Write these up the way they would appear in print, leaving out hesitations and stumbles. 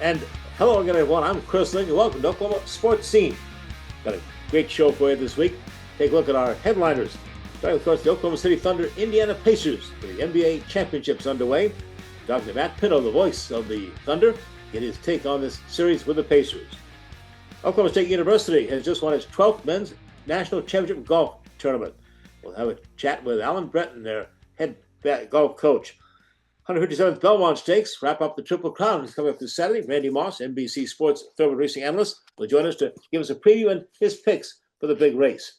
And hello again, everyone. I'm Chris Link, and welcome to Oklahoma Sportscene. Got a great show for you this week. Take a look at our headliners. Starting with, of course, the Oklahoma City Thunder Indiana Pacers. The NBA Championship's underway. Talking to Matt Pinto, the voice of the Thunder, get his take on this series with the Pacers. Oklahoma State University has just won its 12th men's national championship golf tournament. We'll have a chat with Alan Bratton, their head golf coach. 157th Belmont Stakes wrap up the Triple Crown. It's coming up this Saturday. Randy Moss, NBC Sports Thoroughbred Racing Analyst, will join us to give us a preview and his picks for the big race.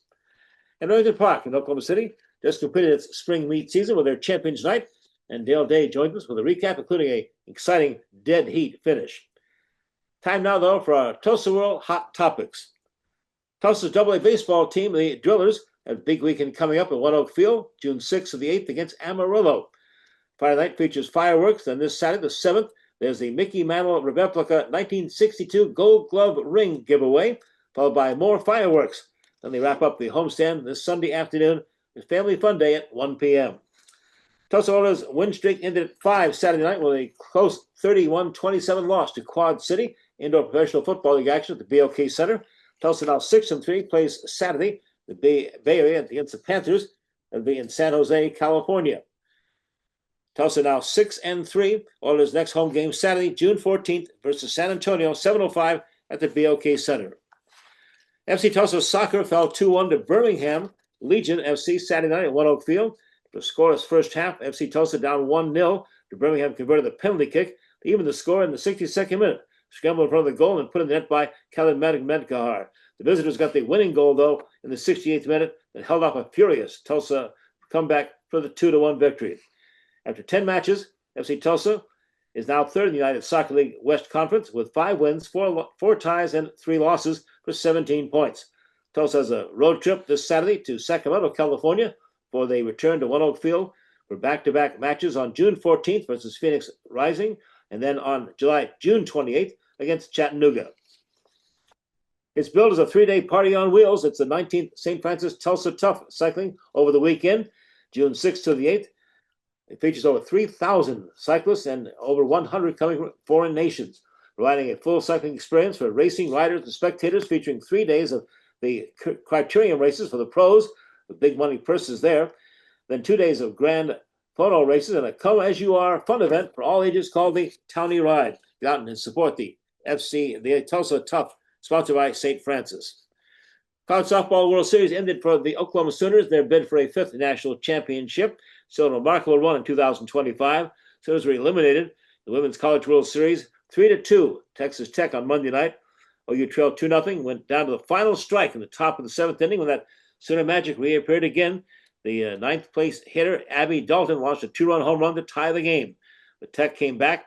And Remington Park in Oklahoma City just completed its spring meet season with their Champions Night, and Dale Day joins us with a recap, including an exciting dead heat finish. Time now, though, for our Tulsa World Hot Topics. Tulsa's AA baseball team, the Drillers, have a big weekend coming up at One Oak Field, June 6th to the 8th against Amarillo. Friday night features fireworks, and this Saturday, the 7th, there's the Mickey Mantle Replica 1962 Gold Glove Ring giveaway, followed by more fireworks. Then they wrap up the homestand this Sunday afternoon with Family Fun Day at 1 p.m. Tulsa Oilers' win streak ended at 5 Saturday night with a close 31-27 loss to Quad City Indoor Professional Football League action at the BOK Center. Tulsa now 6-3, plays Saturday, the Bay Area against the Panthers. That'll be in San Jose, California. Tulsa now 6-3. Oilers' next home game Saturday, June 14th versus San Antonio, 7:05 at the BOK Center. FC Tulsa Soccer fell 2-1 to Birmingham Legion FC Saturday night at One Oak Field. The scoreless first half, FC Tulsa down 1-0. To Birmingham converted the penalty kick, even the score in the 62nd minute. Scrambled in front of the goal and put in the net by Khalid Medkahar. The visitors got the winning goal, though, in the 68th minute and held off a furious Tulsa comeback for the 2-1 victory. After 10 matches, FC Tulsa is now third in the United Soccer League West Conference with 5 wins, 4 ties, and 3 losses for 17 points. Tulsa has a road trip this Saturday to Sacramento, California, before they return to One Oak Field for back-to-back matches on June 14th versus Phoenix Rising, and then on June 28th against Chattanooga. It's billed as a 3-day party on wheels. It's the 19th St. Francis Tulsa Tough cycling over the weekend, June 6th to the 8th. It features over 3,000 cyclists and over 100 coming from foreign nations, providing a full cycling experience for racing riders and spectators, featuring 3 days of the criterium races for the pros, the big money purses there, then 2 days of grand photo races and a come-as-you-are fun event for all ages called the Townie Ride. Get out and support the Tulsa Tough, sponsored by St. Francis. College Softball World Series ended for the Oklahoma Sooners, their bid for a 5th national championship. Still a remarkable run in 2025. Sooners were eliminated. The Women's College World Series, 3-2, Texas Tech on Monday night. OU trailed 2-0, went down to the final strike in the top of the 7th inning when that Sooner magic reappeared again. The ninth-place hitter, Abby Dalton, launched a 2-run home run to tie the game. The Tech came back,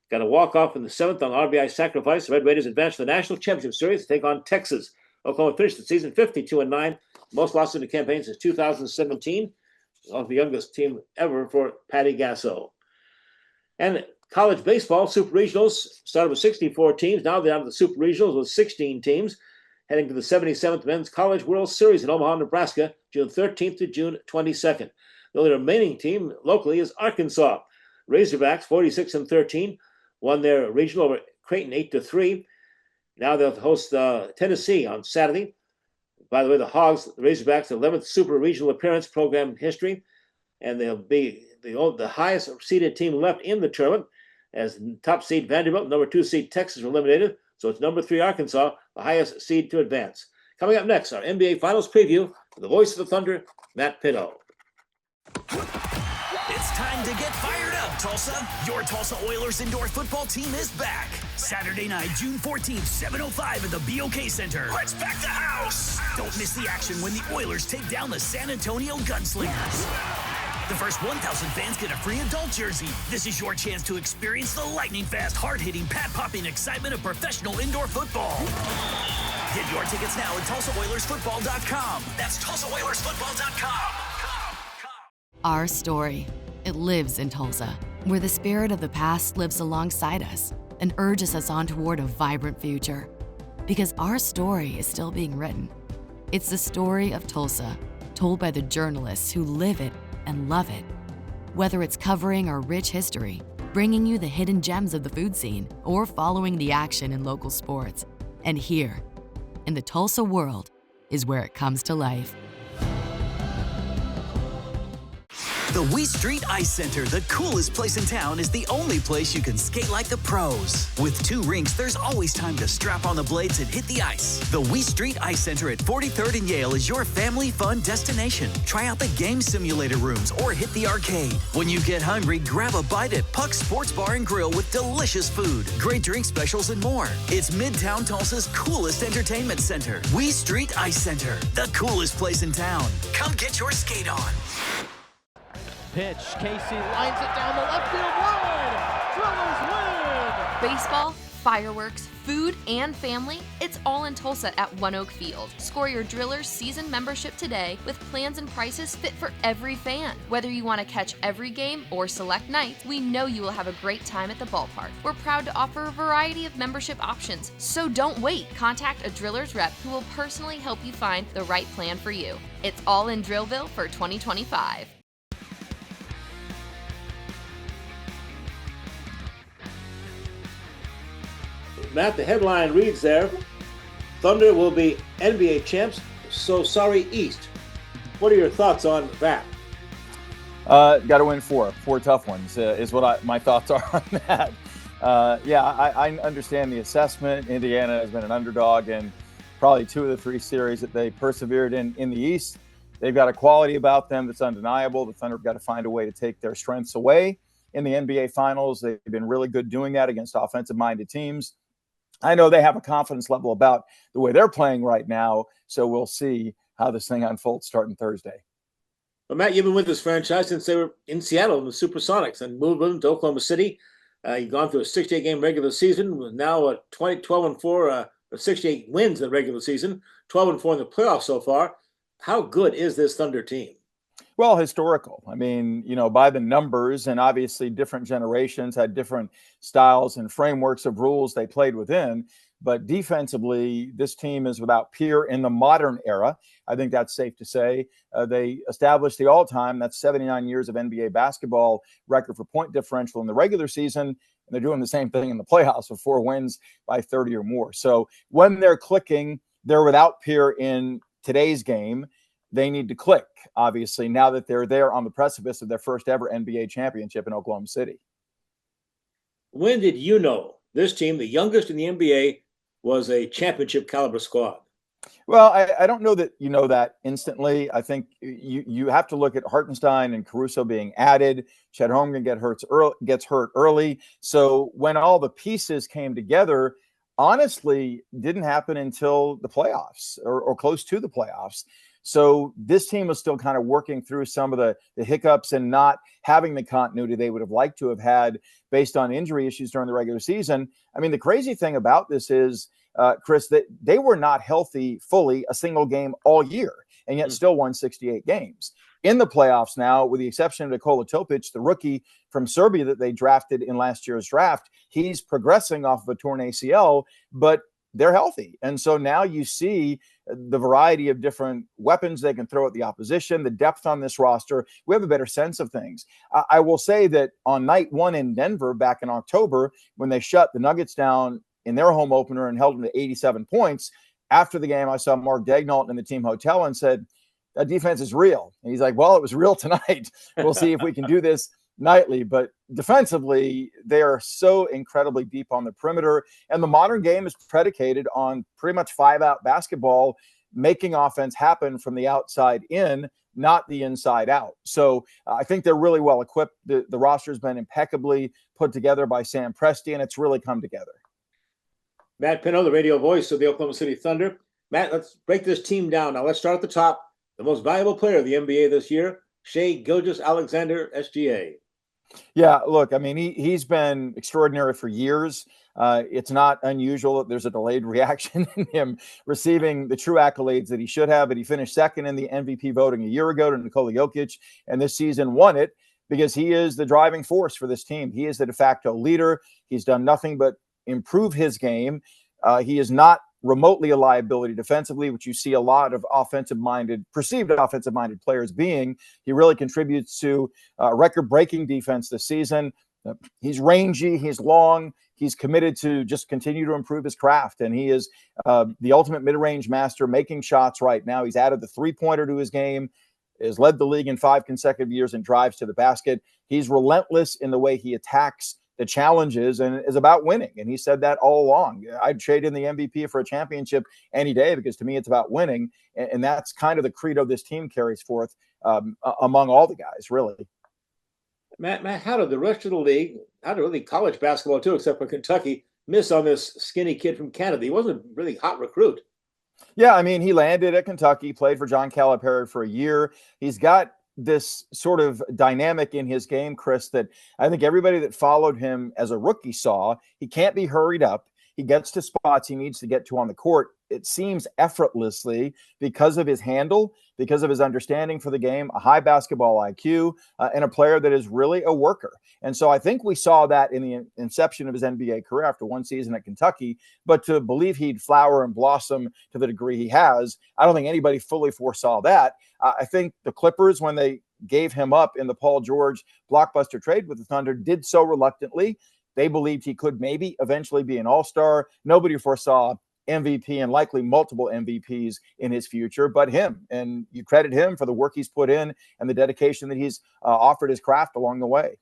got a walk-off in the 7th on RBI sacrifice. The Red Raiders advanced to the National Championship Series to take on Texas. Oklahoma finished the season 52-9, most losses in the campaign since 2017. The youngest team ever for Patty Gasso. And college baseball, Super Regionals, started with 64 teams. Now they're down to the Super Regionals with 16 teams, heading to the 77th Men's College World Series in Omaha, Nebraska, June 13th to June 22nd. The only remaining team locally is Arkansas. Razorbacks, 46-13, won their regional over Creighton 8-3. Now they'll host Tennessee on Saturday. By the way, the Hogs, the Razorbacks, 11th Super Regional appearance program in history, and they'll be the highest seeded team left in the tournament, as top seed Vanderbilt, number 2 seed Texas were eliminated. So it's number 3 Arkansas, the highest seed to advance. Coming up next, our NBA Finals preview with the voice of the Thunder, Matt Pinto. It's time to get fired up, Tulsa. Your Tulsa Oilers indoor football team is back. Saturday night, June 14th, 7:05 at the BOK Center. Let's pack the house. Don't miss the action when the Oilers take down the San Antonio Gunslingers. The first 1,000 fans get a free adult jersey. This is your chance to experience the lightning-fast, hard-hitting, pad-popping excitement of professional indoor football. Get your tickets now at TulsaOilersFootball.com. That's TulsaOilersFootball.com. Our story. It lives in Tulsa, where the spirit of the past lives alongside us and urges us on toward a vibrant future. Because our story is still being written. It's the story of Tulsa, told by the journalists who live it and love it. Whether it's covering our rich history, bringing you the hidden gems of the food scene or following the action in local sports. And here, in the Tulsa world, is where it comes to life. The Wee Street Ice Center, the coolest place in town, is the only place you can skate like the pros. With 2 rinks, there's always time to strap on the blades and hit the ice. The Wee Street Ice Center at 43rd and Yale is your family fun destination. Try out the game simulator rooms or hit the arcade. When you get hungry, grab a bite at Puck's Sports Bar and Grill with delicious food, great drink specials, and more. It's Midtown Tulsa's coolest entertainment center. Wee Street Ice Center, the coolest place in town. Come get your skate on. Pitch, Casey lines it down the left field line. Drillers win! Baseball, fireworks, food, and family, it's all in Tulsa at One Oak Field. Score your Drillers season membership today with plans and prices fit for every fan. Whether you want to catch every game or select nights, we know you will have a great time at the ballpark. We're proud to offer a variety of membership options, so don't wait. Contact a Drillers rep who will personally help you find the right plan for you. It's all in Drillville for 2025. Matt, the headline reads there, Thunder will be NBA champs, so sorry East. What are your thoughts on that? Got to win four tough ones is what my thoughts are on that. I understand the assessment. Indiana has been an underdog in probably 2 of the 3 series that they persevered in the East. They've got a quality about them that's undeniable. The Thunder have got to find a way to take their strengths away in the NBA Finals. They've been really good doing that against offensive-minded teams. I know they have a confidence level about the way they're playing right now, so we'll see how this thing unfolds starting Thursday. Well, Matt, you've been with this franchise since they were in Seattle in the Supersonics and moved them to Oklahoma City. You've gone through a 68-game regular season with now a 12-4, 68 wins in the regular season, 12-4 in the playoffs so far. How good is this Thunder team? Well, historical. I mean, by the numbers, and obviously different generations had different styles and frameworks of rules they played within. But defensively, this team is without peer in the modern era. I think that's safe to say. They established the all-time, that's 79 years of NBA basketball record for point differential in the regular season. And they're doing the same thing in the playoffs with 4 wins by 30 or more. So when they're clicking, they're without peer in today's game. They need to click, obviously, now that they're there on the precipice of their first ever NBA championship in Oklahoma City. When did you know this team, the youngest in the NBA, was a championship caliber squad? Well, I don't know that you know that instantly. I think you have to look at Hartenstein and Caruso being added. Chet Holmgren gets hurt early. So when all the pieces came together, honestly, didn't happen until the playoffs or close to the playoffs. So this team was still kind of working through some of the hiccups and not having the continuity they would have liked to have had based on injury issues during the regular season. I mean, the crazy thing about this is, Chris, that they were not healthy fully a single game all year and yet still won 68 games. In the playoffs now, with the exception of Nikola Topic, the rookie from Serbia that they drafted in last year's draft, he's progressing off of a torn ACL, but they're healthy. And so now you see the variety of different weapons they can throw at the opposition, the depth on this roster. We have a better sense of things. I will say that on night 1 in Denver back in October, when they shut the Nuggets down in their home opener and held them to 87 points, after the game, I saw Mark Daignault in the team hotel and said, that defense is real. And he's like, well, it was real tonight. We'll see if we can do this nightly. But defensively, they are so incredibly deep on the perimeter. And the modern game is predicated on pretty much 5-out basketball, making offense happen from the outside in, not the inside out. So I think they're really well equipped. The roster has been impeccably put together by Sam Presti, and it's really come together. Matt Pinto, the radio voice of the Oklahoma City Thunder. Matt, let's break this team down. Now let's start at the top. The most valuable player of the NBA this year, Shai Gilgeous-Alexander, SGA. Yeah, look, I mean, he's been extraordinary for years. It's not unusual that there's a delayed reaction in him receiving the true accolades that he should have, but he finished second in the MVP voting a year ago to Nikola Jokic, and this season won it because he is the driving force for this team. He is the de facto leader. He's done nothing but improve his game. He is not remotely a liability defensively, which you see a lot of perceived offensive-minded players being. He really contributes to record-breaking defense this season. He's rangy, he's long, he's committed to just continue to improve his craft. And he is the ultimate mid-range master, making shots right now. He's added the three-pointer to his game, has led the league in 5 consecutive years in drives to the basket. He's relentless in the way he attacks the challenges and is about winning. And he said that all along. I'd trade in the MVP for a championship any day because to me, it's about winning. And that's kind of the credo this team carries forth among all the guys, really. Matt, how did the rest of the league, how did really college basketball too, except for Kentucky, miss on this skinny kid from Canada? He wasn't a really hot recruit. Yeah, I mean, he landed at Kentucky, played for John Calipari for a year. He's got this sort of dynamic in his game, Chris, that I think everybody that followed him as a rookie saw. He can't be hurried up. He gets to spots he needs to get to on the court, it seems effortlessly because of his handle, because of his understanding for the game, a high basketball IQ, and a player that is really a worker. And so I think we saw that in the inception of his NBA career after one season at Kentucky. But to believe he'd flower and blossom to the degree he has, I don't think anybody fully foresaw that. I think the Clippers, when they gave him up in the Paul George blockbuster trade with the Thunder, did so reluctantly. They believed he could maybe eventually be an all-star. Nobody foresaw MVP and likely multiple MVPs in his future, but him. And you credit him for the work he's put in and the dedication that he's offered his craft along the way.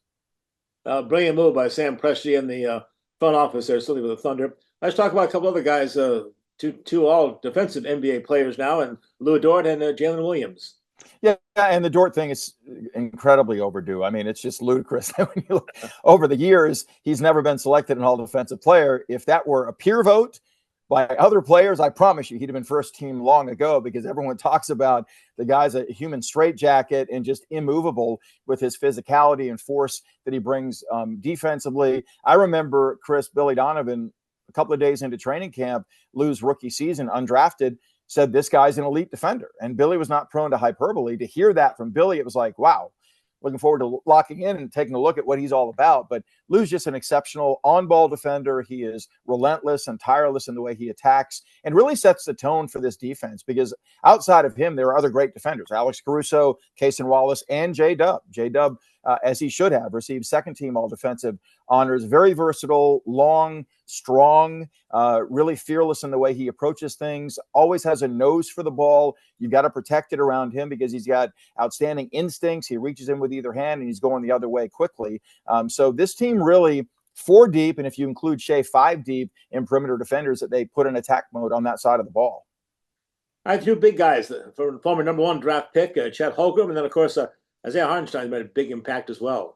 Brilliant move by Sam Presti and the front office there, certainly with the Thunder. Let's talk about a couple other guys, two all defensive NBA players now, and Lou Dort and Jalen Williams. Yeah, and the Dort thing is incredibly overdue. I mean, it's just ludicrous. When you look over the years, he's never been selected an all-defensive player. If that were a peer vote by other players, I promise you he'd have been first team long ago, because everyone talks about the guy's a human straitjacket and just immovable with his physicality and force that he brings defensively. I remember, Chris, Billy Donovan, a couple of days into training camp, Lou's rookie season, undrafted, said this guy's an elite defender. And Billy was not prone to hyperbole. To hear that from Billy, it was like, wow, looking forward to locking in and taking a look at what he's all about. But Lou's just an exceptional on-ball defender. He is relentless and tireless in the way he attacks and really sets the tone for this defense, because outside of him, there are other great defenders. Alex Caruso, Cason Wallace, and J-Dub. J-Dub, as he should have, received second-team all-defensive honors. Very versatile, long, strong, really fearless in the way he approaches things, always has a nose for the ball. You've got to protect it around him because he's got outstanding instincts. He reaches in with either hand and he's going the other way quickly. So this team really 4 deep, and if you include Shea, 5 deep in perimeter defenders that they put in attack mode on that side of the ball. All right, 2 big guys, for former number 1 draft pick, Chet Holmgren, and then, of course, Isaiah Hartenstein made a big impact as well.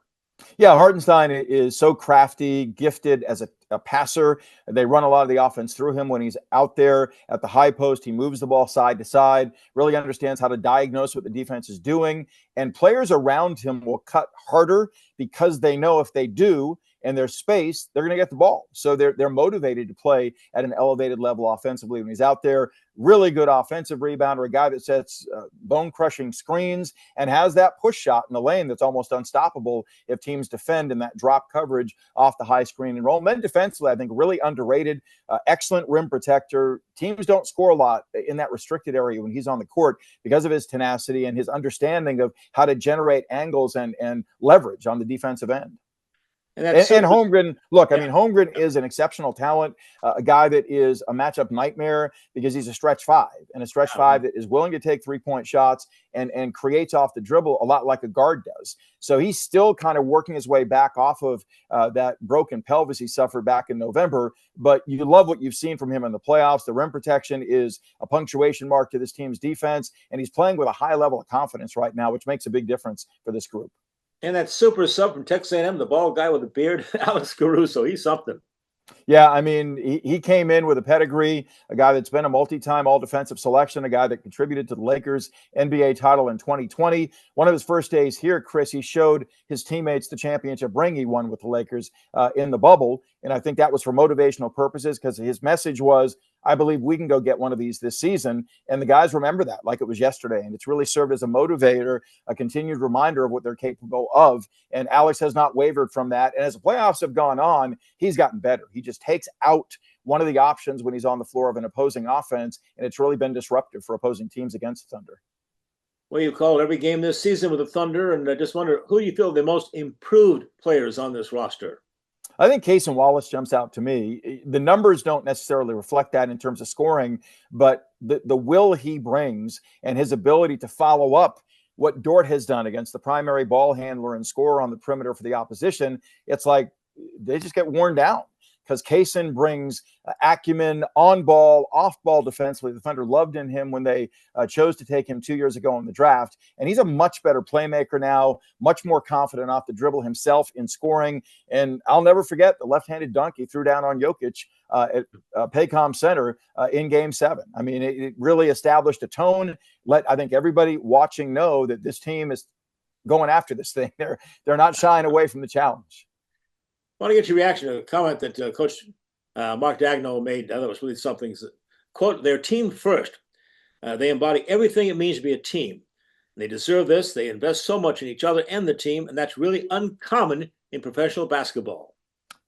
Yeah, Hartenstein is so crafty, gifted as a passer. They run a lot of the offense through him when he's out there at the high post. He moves the ball side to side, really understands how to diagnose what the defense is doing. And players around him will cut harder because they know if they do, and there's space, they're going to get the ball. So they're motivated to play at an elevated level offensively when he's out there. Really good offensive rebounder, a guy that sets bone-crushing screens and has that push shot in the lane that's almost unstoppable if teams defend in that drop coverage off the high screen and roll. Men defensively, I think, really underrated, excellent rim protector. Teams don't score a lot in that restricted area when he's on the court because of his tenacity and his understanding of how to generate angles and leverage on the defensive end. And Holmgren, look, I mean, Holmgren is an exceptional talent, a guy that is a matchup nightmare because he's a stretch 5, and a stretch 5 that is willing to take 3-point shots and creates off the dribble a lot like a guard does. So he's still kind of working his way back off of that broken pelvis he suffered back in November. But you love what you've seen from him in the playoffs. The rim protection is a punctuation mark to this team's defense, and he's playing with a high level of confidence right now, which makes a big difference for this group. And that super sub from Texas A&M, the bald guy with the beard, Alex Caruso, he's something. Yeah, I mean, he came in with a pedigree, a guy that's been a multi-time all-defensive selection, a guy that contributed to the Lakers' NBA title in 2020. One of his first days here, Chris, he showed his teammates the championship ring he won with the Lakers in the bubble. And I think that was for motivational purposes because his message was, I believe we can go get one of these this season. And the guys remember that like it was yesterday. And it's really served as a motivator, a continued reminder of what they're capable of. And Alex has not wavered from that. And as the playoffs have gone on, he's gotten better. He just takes out one of the options when he's on the floor of an opposing offense. And it's really been disruptive for opposing teams against the Thunder. Well, you've called every game this season with the Thunder, and I just wonder, who do you feel the most improved players on this roster? I think Cason Wallace jumps out to me. The numbers don't necessarily reflect that in terms of scoring, but the will he brings and his ability to follow up what Dort has done against the primary ball handler and scorer on the perimeter for the opposition, it's like they just get worn down because Cason brings acumen on ball, off ball defensively. The Thunder loved in him when they chose to take him 2 years ago in the draft. And he's a much better playmaker now, much more confident off the dribble himself in scoring. And I'll never forget the left-handed dunk he threw down on Jokic at Paycom Center in Game 7. I mean, it really established a tone. Let, I think, everybody watching know that this team is going after this thing. They're not shying away from the challenge. I want to get your reaction to a comment that Coach Mark Daigneault made. I thought it was really something. Quote, "Their team first. They embody everything it means to be a team. They deserve this. They invest so much in each other and the team, and that's really uncommon in professional basketball."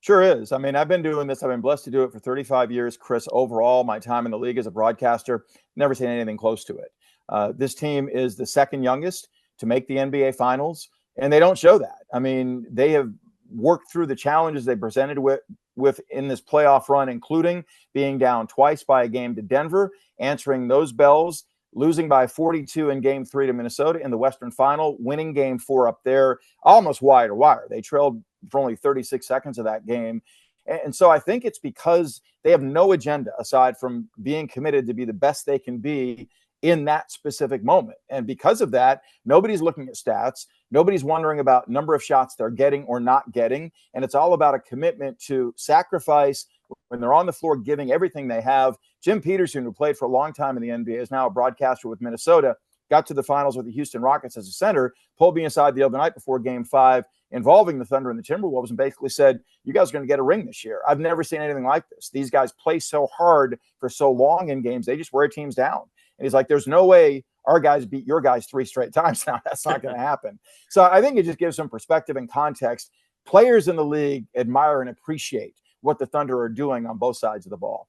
Sure is. I mean, I've been doing this. I've been blessed to do it for 35 years, Chris. Overall, my time in the league as a broadcaster, never seen anything close to it. This team is the second youngest to make the NBA Finals, and they don't show that. I mean, they have worked through the challenges they presented with in this playoff run, including being down twice by a game to Denver, answering those bells, losing by 42 in Game 3 to Minnesota in the Western Final, winning Game 4 up there, almost wire to wire. They trailed for only 36 seconds of that game. And so I think it's because they have no agenda aside from being committed to be the best they can be in that specific moment. And because of that, nobody's looking at stats. Nobody's wondering about number of shots they're getting or not getting. And it's all about a commitment to sacrifice when they're on the floor, giving everything they have. Jim Peterson, who played for a long time in the NBA, is now a broadcaster with Minnesota, got to the finals with the Houston Rockets as a center, pulled me aside the other night before Game 5 involving the Thunder and the Timberwolves and basically said, "You guys are going to get a ring this year." I've never seen anything like this. These guys play so hard for so long in games, they just wear teams down. And he's like, "There's no way our guys beat your guys 3 straight times now. That's not going to happen." So I think it just gives some perspective and context. Players in the league admire and appreciate what the Thunder are doing on both sides of the ball.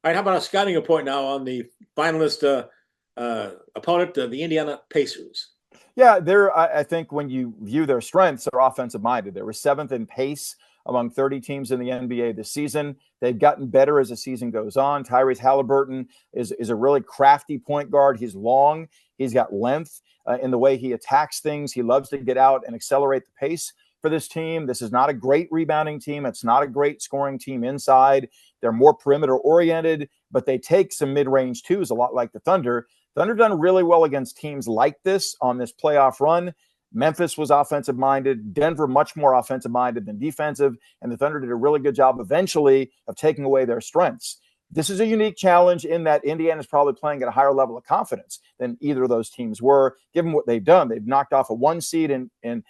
All right, how about a scouting report now on the finalist opponent, the Indiana Pacers? Yeah, I think when you view their strengths, they're offensive minded. They were 7th in pace among 30 teams in the NBA this season. They've gotten better as the season goes on. Tyrese Halliburton is a really crafty point guard. He's long. He's got length in the way he attacks things. He loves to get out and accelerate the pace for this team. This is not a great rebounding team. It's not a great scoring team inside. They're more perimeter oriented, but they take some mid-range twos, a lot like the Thunder. Thunder done really well against teams like this on this playoff run. Memphis was offensive minded, Denver much more offensive minded than defensive, and the Thunder did a really good job eventually of taking away their strengths. This is a unique challenge in that Indiana is probably playing at a higher level of confidence than either of those teams were, given what they've done. They've knocked off a 1 seed in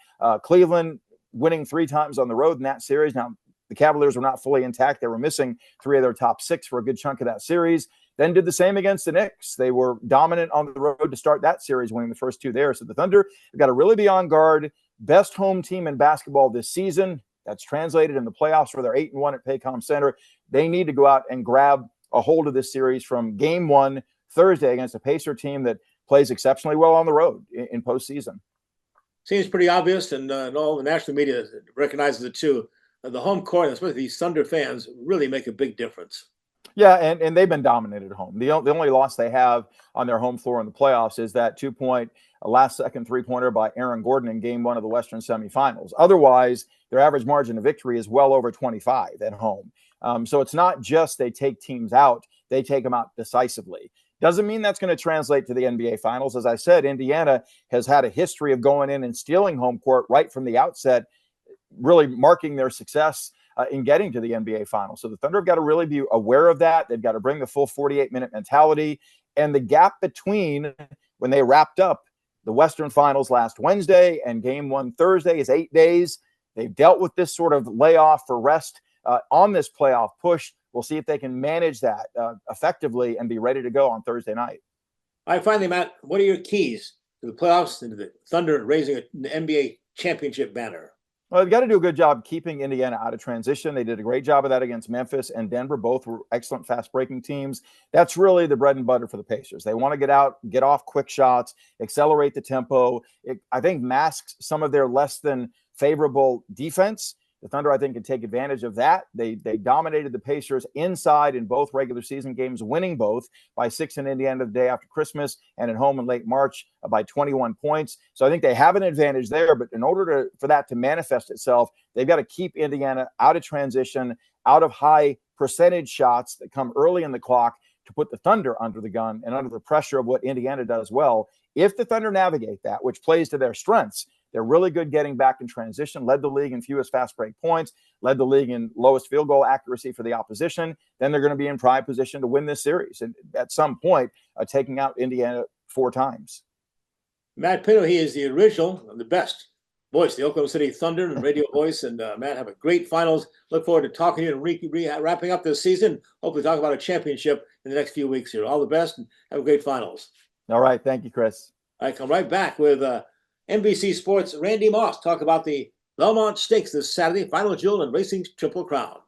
Cleveland, winning 3 times on the road in that series. Now, the Cavaliers were not fully intact. They were missing 3 of their top 6 for a good chunk of that series. Then did the same against the Knicks. They were dominant on the road to start that series, winning the first 2 there. So the Thunder have got to really be on guard. Best home team in basketball this season. That's translated in the playoffs where they're 8-1 at Paycom Center. They need to go out and grab a hold of this series from Game 1 Thursday against a Pacer team that plays exceptionally well on the road in postseason. Seems pretty obvious, and all the national media recognizes it too. The home court, especially these Thunder fans, really make a big difference. Yeah, and they've been dominated at home. The only loss they have on their home floor in the playoffs is that 2-point last-second three-pointer by Aaron Gordon in Game 1 of the Western semifinals. Otherwise, their average margin of victory is well over 25 at home. So it's not just they take teams out, they take them out decisively. Doesn't mean that's going to translate to the NBA Finals. As I said, Indiana has had a history of going in and stealing home court right from the outset, really marking their success in getting to the NBA Finals. So the Thunder have got to really be aware of that. They've got to bring the full 48-minute mentality. And the gap between when they wrapped up the Western Finals last Wednesday and Game 1 Thursday is 8 days. They've dealt with this sort of layoff for rest on this playoff push. We'll see if they can manage that effectively and be ready to go on Thursday night. All right, finally, Matt, what are your keys to the playoffs and to the Thunder raising an NBA championship banner? Well, they've got to do a good job keeping Indiana out of transition. They did a great job of that against Memphis and Denver. Both were excellent fast-breaking teams. That's really the bread and butter for the Pacers. They want to get out, get off quick shots, accelerate the tempo. It, I think, masks some of their less than favorable defense. The Thunder, I think, can take advantage of that. They dominated the Pacers inside in both regular season games, winning both by 6 in Indiana the day after Christmas and at home in late March by 21 points. So I think they have an advantage there. But in order for that to manifest itself, they've got to keep Indiana out of transition, out of high percentage shots that come early in the clock to put the Thunder under the gun and under the pressure of what Indiana does well. If the Thunder navigate that, which plays to their strengths, they're really good getting back in transition, led the league in fewest fast break points, led the league in lowest field goal accuracy for the opposition. Then they're going to be in prime position to win this series. And at some point, taking out Indiana 4 times. Matt Pinto, he is the original and the best voice, the Oklahoma City Thunder and radio voice. And Matt, have a great finals. Look forward to talking to you and wrapping up this season. Hopefully talk about a championship in the next few weeks here. All the best and have a great finals. All right. Thank you, Chris. I come right back with NBC Sports' Randy Moss talk about the Belmont Stakes this Saturday, final jewel in racing's Triple Crown.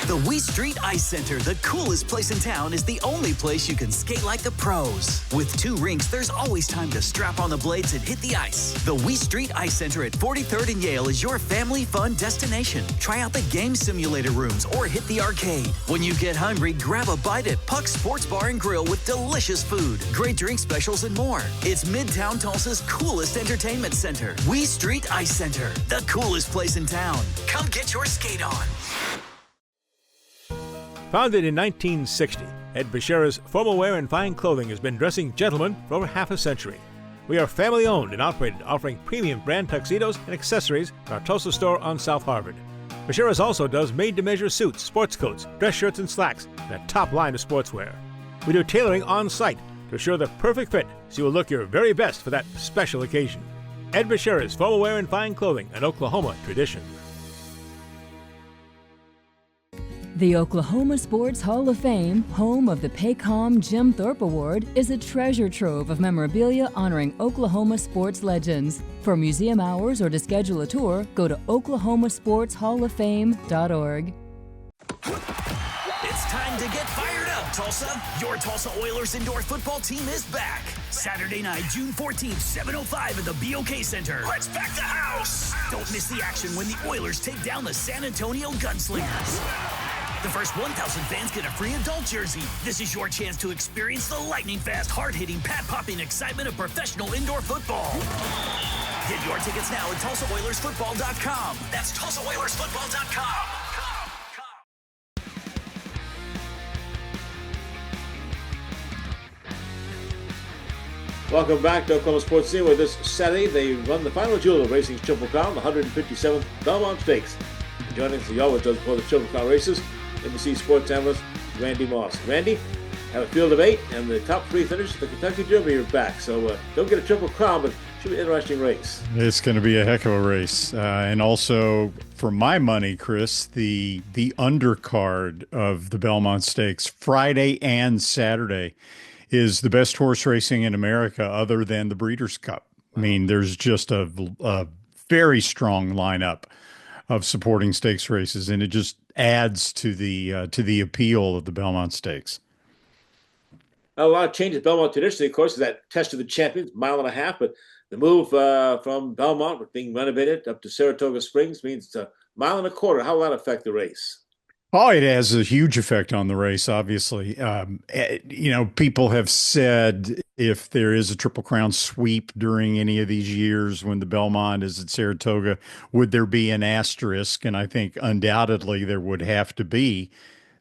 The Wee Street Ice Center, the coolest place in town, is the only place you can skate like the pros. With 2 rinks, there's always time to strap on the blades and hit the ice. The Wee Street Ice Center at 43rd and Yale is your family fun destination. Try out the game simulator rooms or hit the arcade. When you get hungry, grab a bite at Puck's Sports Bar and Grill with delicious food, great drink specials, and more. It's Midtown Tulsa's coolest entertainment center. Wee Street Ice Center, the coolest place in town. Come get your skate on. Founded in 1960, Ed Bashira's Formal Wear and Fine Clothing has been dressing gentlemen for over half a century. We are family-owned and operated, offering premium brand tuxedos and accessories in our Tulsa store on South Harvard. Bashira's also does made-to-measure suits, sports coats, dress shirts, and slacks, and a top line of sportswear. We do tailoring on-site to assure the perfect fit, so you will look your very best for that special occasion. Ed Bashira's Formal Wear and Fine Clothing, an Oklahoma tradition. The Oklahoma Sports Hall of Fame, home of the Paycom Jim Thorpe Award, is a treasure trove of memorabilia honoring Oklahoma sports legends. For museum hours or to schedule a tour, go to oklahomasportshalloffame.org. It's time to get fired up, Tulsa. Your Tulsa Oilers indoor football team is back. Saturday night, June 14th, 7:05 at the BOK Center. Let's pack the house. Don't miss the action when the Oilers take down the San Antonio Gunslingers. The first 1,000 fans get a free adult jersey. This is your chance to experience the lightning-fast, hard-hitting, pad-popping excitement of professional indoor football. Get your tickets now at TulsaOilersFootball.com. That's TulsaOilersFootball.com. Welcome back to Oklahoma Sports Scene, where this Saturday they run the final jewel of racing's Triple Crown, the 157th Belmont Stakes. Joining us, he always does before the Triple Crown races, NBC Sports analyst Randy Moss. Randy, have a field of 8, and the top 3 finishes, the Kentucky Derby are back. So don't get a Triple Crown, but it should be an interesting race. It's going to be a heck of a race. And also, for my money, Chris, the undercard of the Belmont Stakes, Friday and Saturday, is the best horse racing in America other than the Breeders' Cup. I mean, there's just a very strong lineup of supporting stakes races, and it just adds to the appeal of the Belmont Stakes. A lot of changes. Belmont traditionally, of course, is that Test of the Champions, 1.5 miles, but the move from Belmont being renovated up to Saratoga Springs means it's 1.25 miles. How will that affect the race? Oh, it has a huge effect on the race, obviously. People have said if there is a Triple Crown sweep during any of these years when the Belmont is at Saratoga, would there be an asterisk? And I think undoubtedly there would have to be,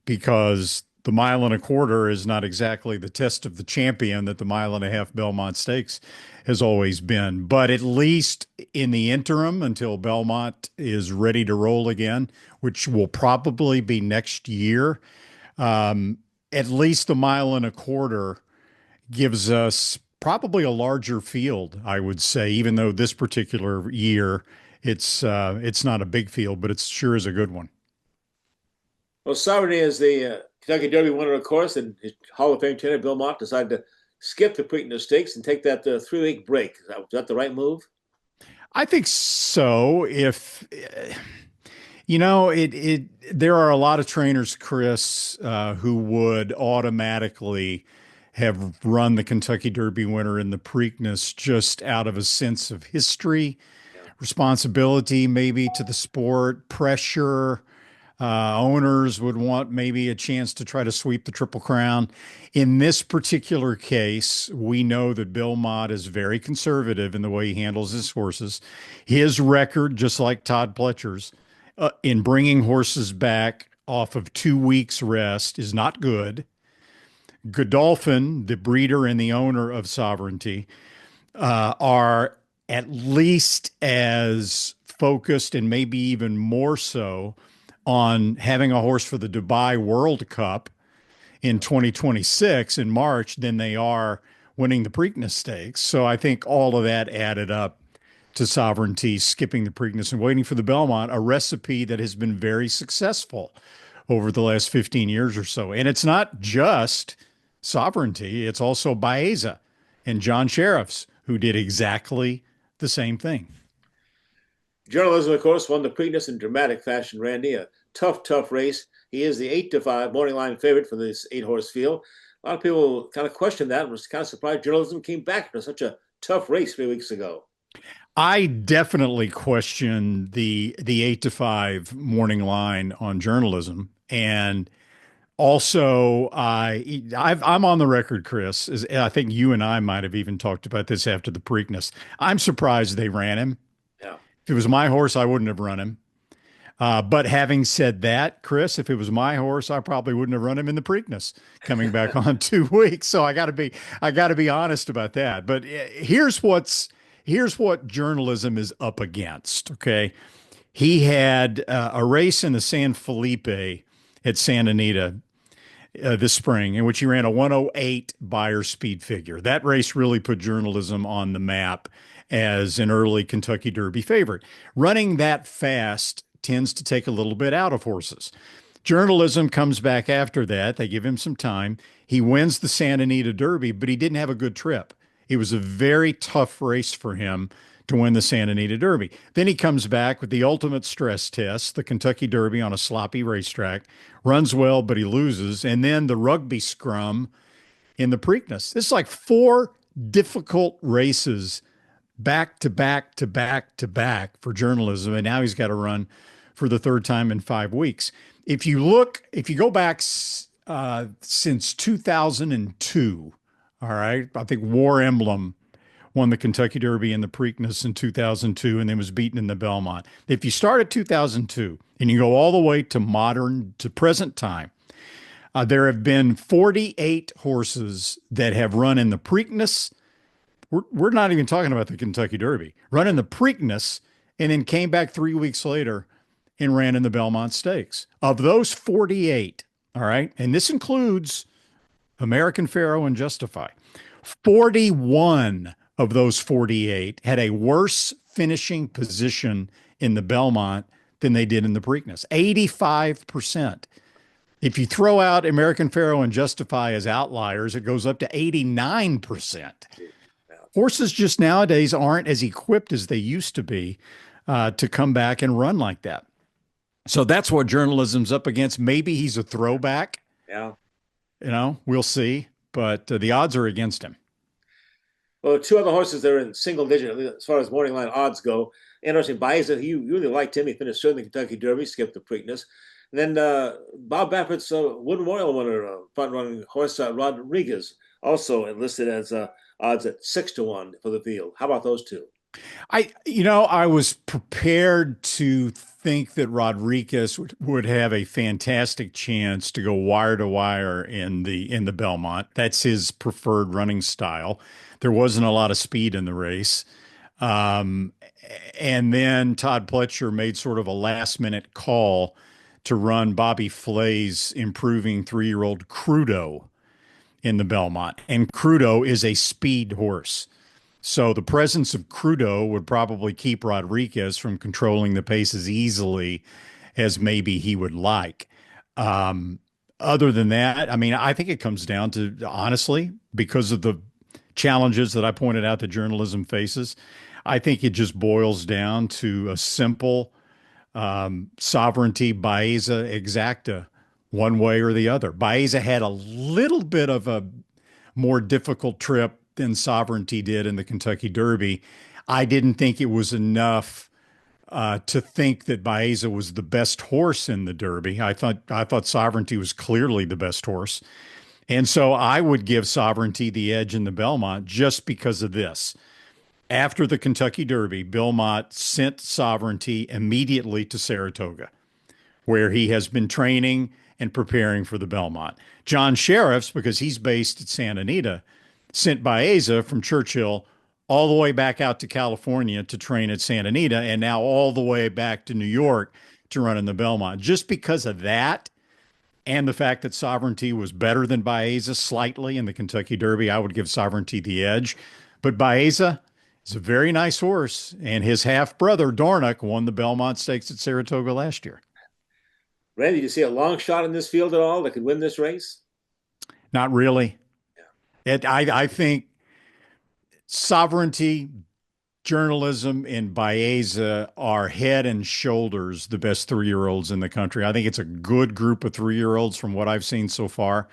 because the 1.25 miles is not exactly the test of the champion that the 1.5 miles Belmont Stakes has always been. But at least in the interim, until Belmont is ready to roll again, which will probably be next year, at least the 1.25 miles gives us probably a larger field, I would say, even though this particular year it's not a big field, but it sure is a good one. Well, Saturday is the Kentucky Derby winner, of course, and his Hall of Fame trainer Bill Mott decided to skip the Preakness Stakes and take that 3-week break. Is that the right move? I think so. If you know, there are a lot of trainers, Chris, who would automatically have run the Kentucky Derby winner in the Preakness just out of a sense of history, responsibility, maybe to the sport, pressure. Owners would want maybe a chance to try to sweep the Triple Crown. In this particular case, we know that Belmont is very conservative in the way he handles his horses. His record, just like Todd Pletcher's, in bringing horses back off of 2 weeks rest is not good. Godolphin, the breeder and the owner of Sovereignty, are at least as focused and maybe even more so on having a horse for the Dubai World Cup in 2026 in March than they are winning the Preakness Stakes. So I think all of that added up to Sovereignty skipping the Preakness and waiting for the Belmont, a recipe that has been very successful over the last 15 years or so. And it's not just Sovereignty, it's also Baeza and John Sheriffs, who did exactly the same thing. Journalism, of course, won the Preakness in dramatic fashion, Randy. A tough race. He is the 8-5 morning line favorite for this 8-horse field. A lot of people kind of questioned that and was kind of surprised journalism came back to such a tough race 3 weeks ago. I definitely question the 8-5 morning line on journalism. And also, I'm on the record, Chris, as I think you and I might have even talked about this after the Preakness. I'm surprised they ran him. Yeah. If it was my horse, I wouldn't have run him. But having said that, Chris, if it was my horse, I probably wouldn't have run him in the Preakness coming back on 2 weeks. So I got to be honest about that. But here's what journalism is up against. Okay, he had a race in the San Felipe at Santa Anita this spring, in which he ran a 108 Beyer speed figure. That race really put journalism on the map as an early Kentucky Derby favorite. Running that fast tends to take a little bit out of horses. Journalism comes back after that. They give him some time. He wins the Santa Anita Derby, but he didn't have a good trip. It was a very tough race for him to win the Santa Anita Derby. Then he comes back with the ultimate stress test, the Kentucky Derby on a sloppy racetrack, runs well, but he loses. And then the rugby scrum in the Preakness. It's like 4 difficult races back to back to back to back for journalism. And now he's got to run for the 3rd time in 5 weeks. If you go back since 2002, all right, I think War Emblem won the Kentucky Derby and the Preakness in 2002 and then was beaten in the Belmont. If you start at 2002 and you go all the way to present time, there have been 48 horses that have run in the Preakness. We're not even talking about the Kentucky Derby. Run in the Preakness and then came back 3 weeks later and ran in the Belmont Stakes. Of those 48, all right, and this includes American Pharoah and Justify, 41 of those 48 had a worse finishing position in the Belmont than they did in the Preakness. 85%. If you throw out American Pharoah and Justify as outliers, it goes up to 89%. Horses just nowadays aren't as equipped as they used to be to come back and run like that. So that's what journalism's up against. Maybe he's a throwback. Yeah. We'll see. But the odds are against him. Well, 2 other horses that are in single digit as far as morning line odds go. Interesting, Baeza, you really liked him. He finished third in the Kentucky Derby, skipped the Preakness. And then Bob Baffert's Wood Memorial winner, front-running horse Rodriguez, also enlisted as odds at 6-1 for the field. How about those two? I was prepared to think that Rodriguez would have a fantastic chance to go wire to wire in the Belmont. That's his preferred running style. There wasn't a lot of speed in the race. And then Todd Pletcher made sort of a last-minute call to run Bobby Flay's improving 3-year-old Crudo in the Belmont. And Crudo is a speed horse. So the presence of Crudo would probably keep Rodriguez from controlling the pace as easily as maybe he would like. Other than that, I think it comes down to, honestly, because of the challenges that I pointed out that journalism faces, I think it just boils down to a simple sovereignty Baeza exacta, one way or the other. Baeza had a little bit of a more difficult trip than sovereignty did in the Kentucky Derby. I didn't think it was enough to think that Baeza was the best horse in the Derby. I thought Sovereignty was clearly the best horse. And so I would give Sovereignty the edge in the Belmont just because of this. After the Kentucky Derby, Belmont sent Sovereignty immediately to Saratoga, where he has been training and preparing for the Belmont. John Sheriffs, because he's based at Santa Anita, sent Baeza from Churchill all the way back out to California to train at Santa Anita, and now all the way back to New York to run in the Belmont. Just because of that, and the fact that Sovereignty was better than Baeza slightly in the Kentucky Derby, I would give Sovereignty the edge. But Baeza is a very nice horse, and his half-brother, Dornoch, won the Belmont Stakes at Saratoga last year. Randy, do you see a long shot in this field at all that could win this race? Not really. I think Sovereignty, journalism, and Baeza are head and shoulders the best 3-year-olds in the country. I think it's a good group of 3-year-olds from what I've seen so far.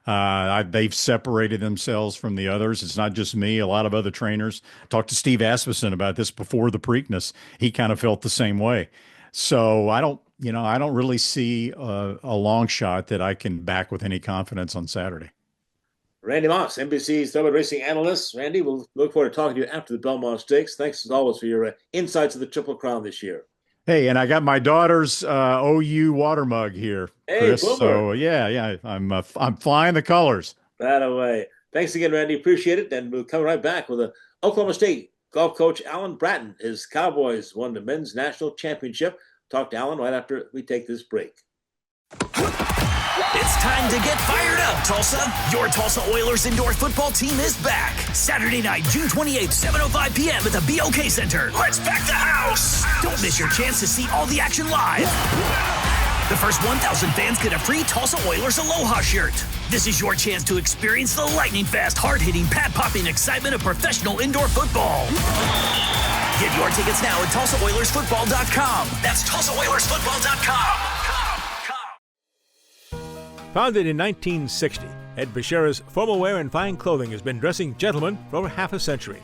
They've separated themselves from the others. It's not just me. A lot of other trainers talked to Steve Asmussen about this before the Preakness. He kind of felt the same way. So I don't really see a long shot that I can back with any confidence on Saturday. Randy Moss, NBC's Thoroughbred Racing Analyst. Randy, we'll look forward to talking to you after the Belmont Stakes. Thanks as always for your insights of the Triple Crown this year. Hey, and I got my daughter's OU water mug here, Chris. Boomer. So yeah, I'm flying the colors. That away. Thanks again, Randy. Appreciate it. And we'll come right back with Oklahoma State golf coach Alan Bratton. His Cowboys won the men's national championship. Talk to Alan right after we take this break. It's time to get fired up, Tulsa. Your Tulsa Oilers indoor football team is back. Saturday night, June 28th, 7:05 p.m. at the BOK Center. Let's pack the house. Don't miss your chance to see all the action live. The first 1,000 fans get a free Tulsa Oilers Aloha shirt. This is your chance to experience the lightning-fast, hard-hitting, pad-popping excitement of professional indoor football. Get your tickets now at TulsaOilersFootball.com. That's TulsaOilersFootball.com. Founded in 1960, Ed Bashira's formal wear and fine clothing has been dressing gentlemen for over half a century.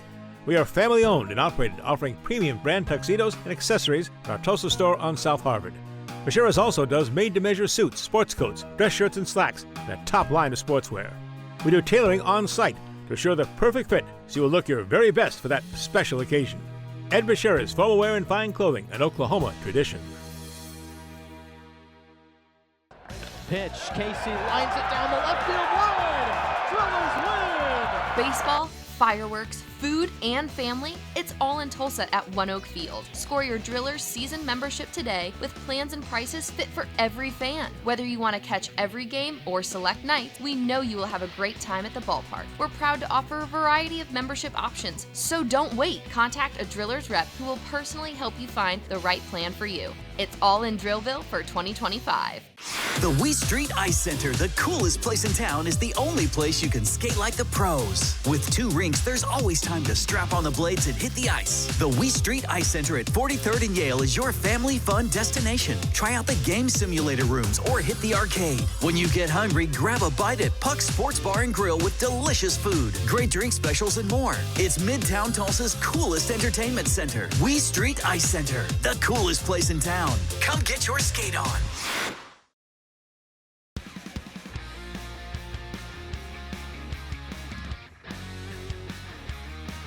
We are family-owned and operated, offering premium brand tuxedos and accessories at our Tulsa store on South Harvard. Bashira's also does made-to-measure suits, sports coats, dress shirts, and slacks, and a top line of sportswear. We do tailoring on-site to assure the perfect fit, so you will look your very best for that special occasion. Ed Bashira's formal wear and fine clothing, an Oklahoma tradition. Pitch, Casey lines it down the left field line. Drillers win! Baseball, fireworks, food, and family, it's all in Tulsa at One Oak Field. Score your Drillers season membership today with plans and prices fit for every fan. Whether you want to catch every game or select nights, we know you will have a great time at the ballpark. We're proud to offer a variety of membership options, so don't wait. Contact a Drillers rep who will personally help you find the right plan for you. It's all in Drillville for 2025. The Wee Street Ice Center, the coolest place in town, is the only place you can skate like the pros. With 2 rinks, there's always time to strap on the blades and hit the ice. The Wee Street Ice Center at 43rd and Yale is your family fun destination. Try out the game simulator rooms or hit the arcade. When you get hungry, grab a bite at Puck's Sports Bar and Grill with delicious food, great drink specials, and more. It's Midtown Tulsa's coolest entertainment center. Wee Street Ice Center, the coolest place in town. Come get your skate on.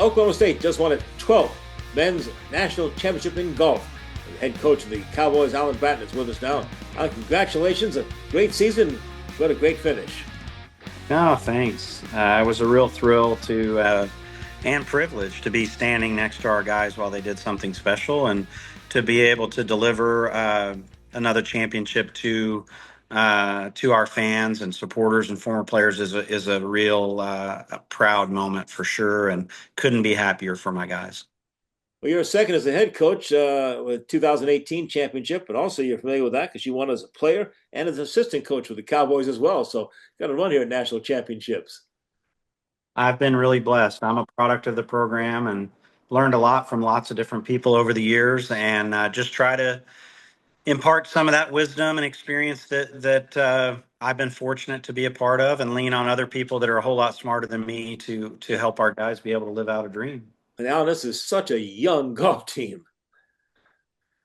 Oklahoma State just won its 12th men's national championship in golf. The head coach of the Cowboys, Alan Bratton, is with us now. Alan, congratulations. A great season. What a great finish. Oh, thanks. It was a real thrill to and privilege to be standing next to our guys while they did something special, and to be able to deliver another championship to our fans and supporters and former players is a real proud moment for sure, and couldn't be happier for my guys. Well, you're second as the head coach with 2018 championship, but also you're familiar with that because you won as a player and as assistant coach with the Cowboys as well. So got to run here at national championships. I've been really blessed. I'm a product of the program, and learned a lot from lots of different people over the years, and just try to impart some of that wisdom and experience that I've been fortunate to be a part of, and lean on other people that are a whole lot smarter than me to help our guys be able to live out a dream. And Alan, this is such a young golf team.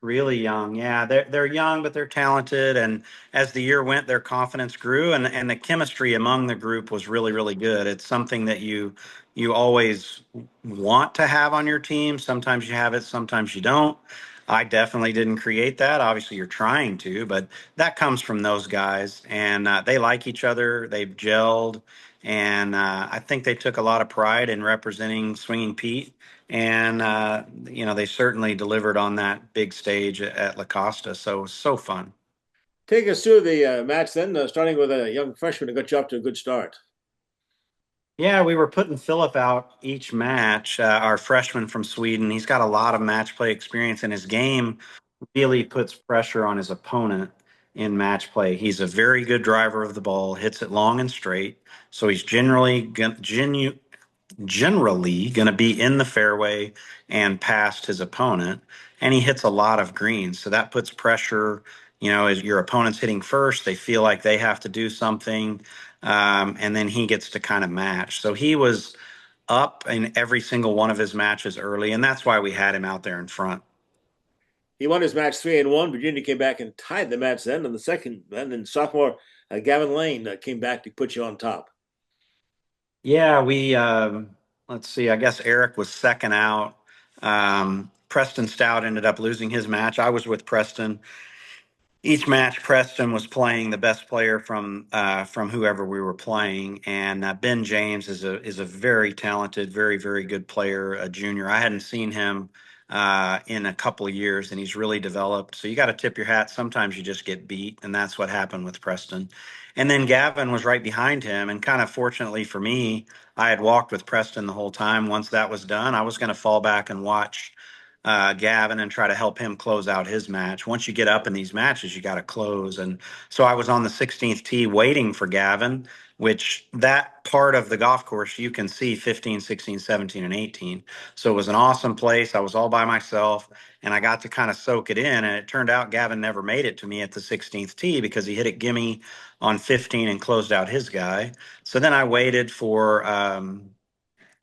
Really young, yeah. They're young, but they're talented. And as the year went, their confidence grew, and the chemistry among the group was really, really good. It's something that you always want to have on your team. Sometimes you have it, sometimes you don't. I definitely didn't create that. Obviously, you're trying to, but that comes from those guys, and they like each other. They've gelled, and I think they took a lot of pride in representing Swinging Pete, and they certainly delivered on that big stage at La Costa. So fun. Take us through the match then, starting with a young freshman who got you up to a good start. Yeah, we were putting Philip out each match, our freshman from Sweden. He's got a lot of match play experience, and his game really puts pressure on his opponent in match play. He's a very good driver of the ball, hits it long and straight. So he's generally going to be in the fairway and past his opponent. And he hits a lot of greens. So that puts pressure. As your opponent's hitting first, they feel like they have to do something. And then he gets to kind of match. So he was up in every single one of his matches early. And that's why we had him out there in front. He won his match 3-1. Virginia came back and tied the match then. And the second, then sophomore Gavin Lane came back to put you on top. Yeah, let's see, I guess Eric was second out. Preston Stout ended up losing his match. I was with Preston. Each match, Preston was playing the best player from whoever we were playing, and Ben James is a very talented, very very good player, a junior. I hadn't seen him in a couple of years, and he's really developed. So you got to tip your hat. Sometimes you just get beat, and that's what happened with Preston. And then Gavin was right behind him, and kind of fortunately for me, I had walked with Preston the whole time. Once that was done, I was going to fall back and watch Gavin and try to help him close out his match. Once you get up in these matches, you got to close. And so I was on the 16th tee waiting for Gavin, which that part of the golf course, you can see 15, 16, 17, and 18. So it was an awesome place. I was all by myself, and I got to kind of soak it in. And it turned out Gavin never made it to me at the 16th tee because he hit it gimme on 15 and closed out his guy. So then I waited for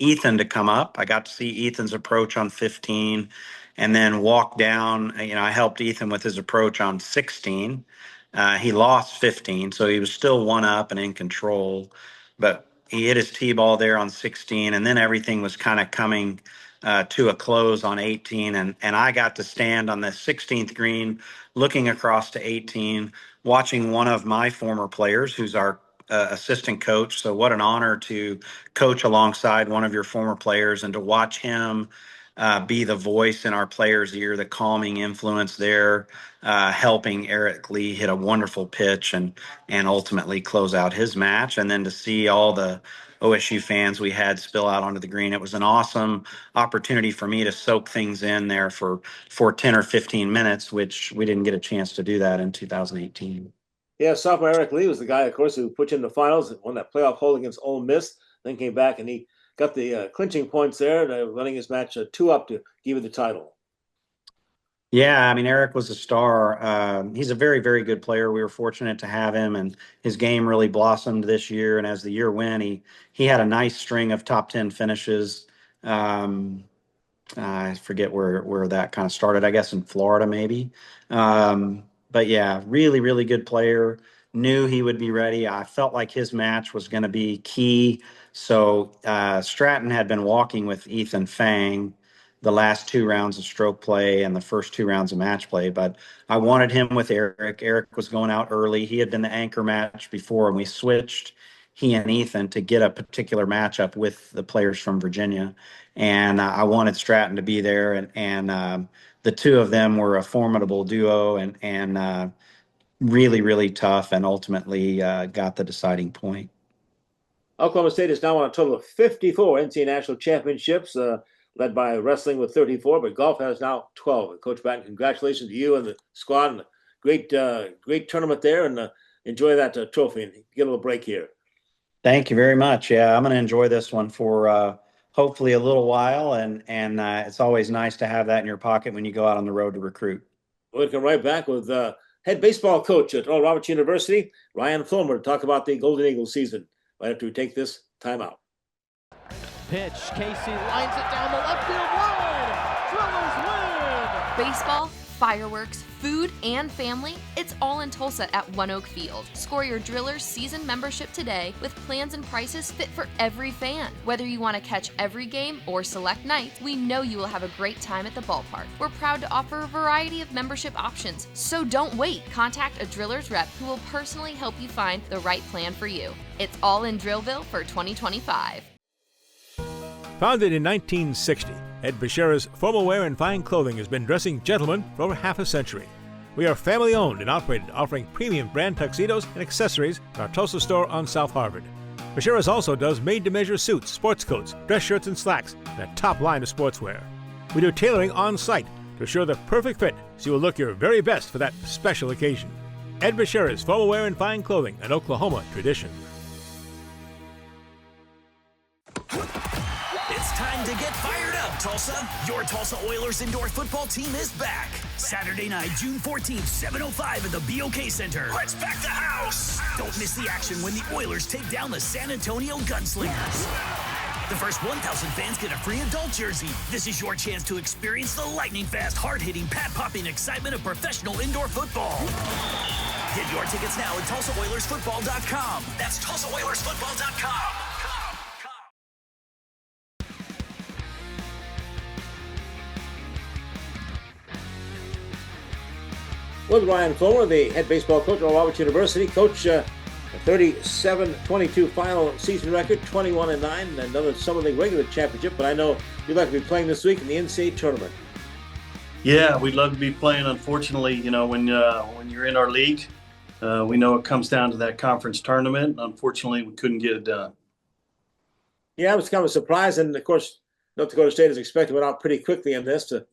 Ethan to come up. I got to see Ethan's approach on 15 and then walk down. I helped Ethan with his approach on 16. He lost 15, so he was still one up and in control, but he hit his tee ball there on 16, and then everything was kind of coming to a close on 18. And I got to stand on the 16th green looking across to 18, watching one of my former players, who's our assistant coach. So what an honor to coach alongside one of your former players and to watch him be the voice in our players' ear, the calming influence there, helping Eric Lee hit a wonderful pitch and ultimately close out his match. And then to see all the OSU fans we had spill out onto the green, it was an awesome opportunity for me to soak things in there for 10 or 15 minutes, which we didn't get a chance to do that in 2018. Yeah, sophomore Eric Lee was the guy, of course, who put you in the finals, won that playoff hole against Ole Miss, then came back and he got the clinching points there, running his match 2-up to give you the title. Yeah, I mean, Eric was a star. He's a very, very good player. We were fortunate to have him, and his game really blossomed this year. And as the year went, he had a nice string of top 10 finishes. I forget where that kind of started. I guess in Florida, maybe. But yeah, really, really good player. Knew he would be ready. I felt like his match was going to be key. So Stratton had been walking with Ethan Fang the last two rounds of stroke play and the first two rounds of match play, but I wanted him with Eric. Eric was going out early. He had been the anchor match before, and we switched he and Ethan to get a particular matchup with the players from Virginia. And I wanted Stratton to be there, and the two of them were a formidable duo, and really, really tough, and ultimately got the deciding point. Oklahoma State is now on a total of 54 NCAA national championships, led by wrestling with 34, but golf has now 12. Coach Bratton, congratulations to you and the squad, and great tournament there, and enjoy that trophy and get a little break here. Thank you very much. Yeah, I'm going to enjoy this one for hopefully a little while. And it's always nice to have that in your pocket when you go out on the road to recruit. We'll come right back with head baseball coach at Oral Roberts University, Ryan Fulmer, to talk about the Golden Eagles season right after we take this timeout. Pitch, Casey lines it down the left field line. Drillers win! Baseball, fireworks, food, and family, it's all in Tulsa at One Oak Field. Score your Drillers season membership today with plans and prices fit for every fan. Whether you want to catch every game or select nights, we know you will have a great time at the ballpark. We're proud to offer a variety of membership options, so don't wait. Contact a Drillers rep who will personally help you find the right plan for you. It's all in Drillville for 2025. Founded in 1960, Ed Bashira's formal wear and fine clothing has been dressing gentlemen for over half a century. We are family owned and operated, offering premium brand tuxedos and accessories in our Tulsa store on South Harvard. Bashira's also does made-to-measure suits, sports coats, dress shirts, and slacks, and a top line of sportswear. We do tailoring on site to assure the perfect fit so you will look your very best for that special occasion. Ed Bashira's formal wear and fine clothing, an Oklahoma tradition. It's time to get fired up, Tulsa. Your Tulsa Oilers indoor football team is back. Saturday night, June 14th, 7:05 at the BOK Center. Let's pack the house. Don't miss the action when the Oilers take down the San Antonio Gunslingers. The first 1,000 fans get a free adult jersey. This is your chance to experience the lightning-fast, hard-hitting, pad-popping excitement of professional indoor football. Get your tickets now at TulsaOilersFootball.com. That's TulsaOilersFootball.com. With Ryan Fulmer, the head baseball coach at Oral Roberts University. Coach, a 37-22 final season record, 21-9, and another Summer League regular championship. But I know you'd like to be playing this week in the NCAA tournament. Yeah, we'd love to be playing. Unfortunately, you know, when you're in our league, we know it comes down to that conference tournament. Unfortunately, we couldn't get it done. Yeah, I was kind of surprised, and of course, North Dakota State is expected to went out pretty quickly in this to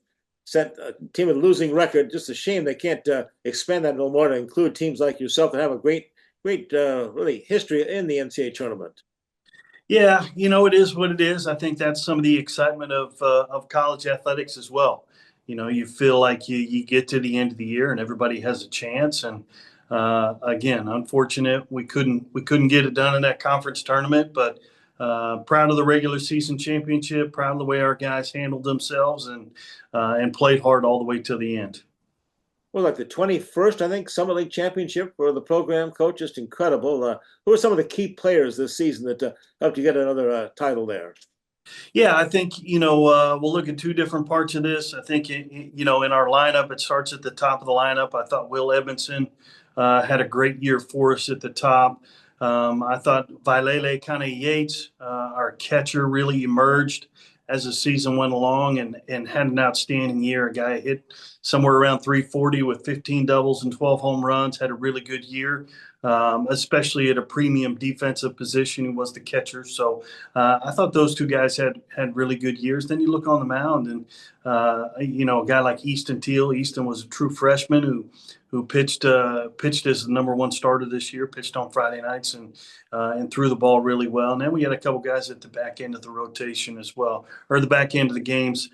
set a team with a losing record. Just a shame they can't expand that no more to include teams like yourself that have a great really history in the NCAA tournament. Yeah, you know, it is what it is. I think that's some of the excitement of college athletics as well. You know, you feel like you get to the end of the year and everybody has a chance. And again, unfortunate we couldn't get it done in that conference tournament, but proud of the regular season championship, proud of the way our guys handled themselves and played hard all the way to the end. Well, like the 21st, I think, Summer League championship for the program, coach, just incredible. Who are some of the key players this season that helped you get another title there? Yeah, I think, you know, we'll look at two different parts of this. I think, you know, in our lineup, it starts at the top of the lineup. I thought Will Edmondson had a great year for us at the top. I thought Vailele Yates, our catcher, really emerged as the season went along and had an outstanding year. A guy hit somewhere around 340 with 15 doubles and 12 home runs, had a really good year, especially at a premium defensive position. He was the catcher. So I thought those two guys had really good years. Then you look on the mound and, you know, a guy like Easton Teal. Easton was a true freshman who pitched as the number one starter this year, pitched on Friday nights and threw the ball really well. And then we had a couple guys at the back end of the rotation as well, or the back end of the games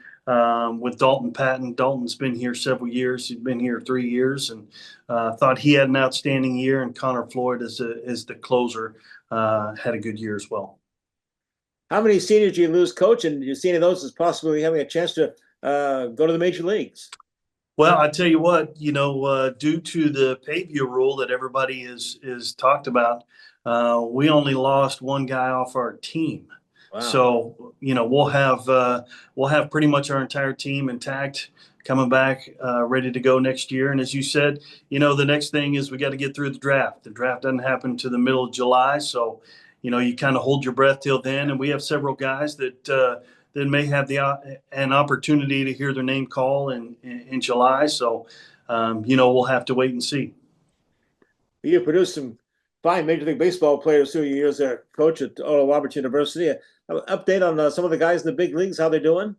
with Dalton Patton. Dalton's been here several years. He's been here 3 years, and thought he had an outstanding year. And Connor Floyd, as the closer, had a good year as well. How many seniors do you lose, Coach? And do you see any of those as possibly having a chance to go to the major leagues? Well, I tell you what, you know, due to the pay-view rule that everybody is talked about, we only lost one guy off our team. Wow. So, you know, we'll have pretty much our entire team intact, coming back, ready to go next year. And as you said, you know, the next thing is we got to get through the draft. The draft doesn't happen to the middle of July, so you know, you kind of hold your breath till then. And we have several guys that may have an opportunity to hear their name call in July. So, you know, we'll have to wait and see. You produced some fine Major League Baseball players through your years there, Coach, at Oral Roberts University. An update on some of the guys in the big leagues, how they're doing?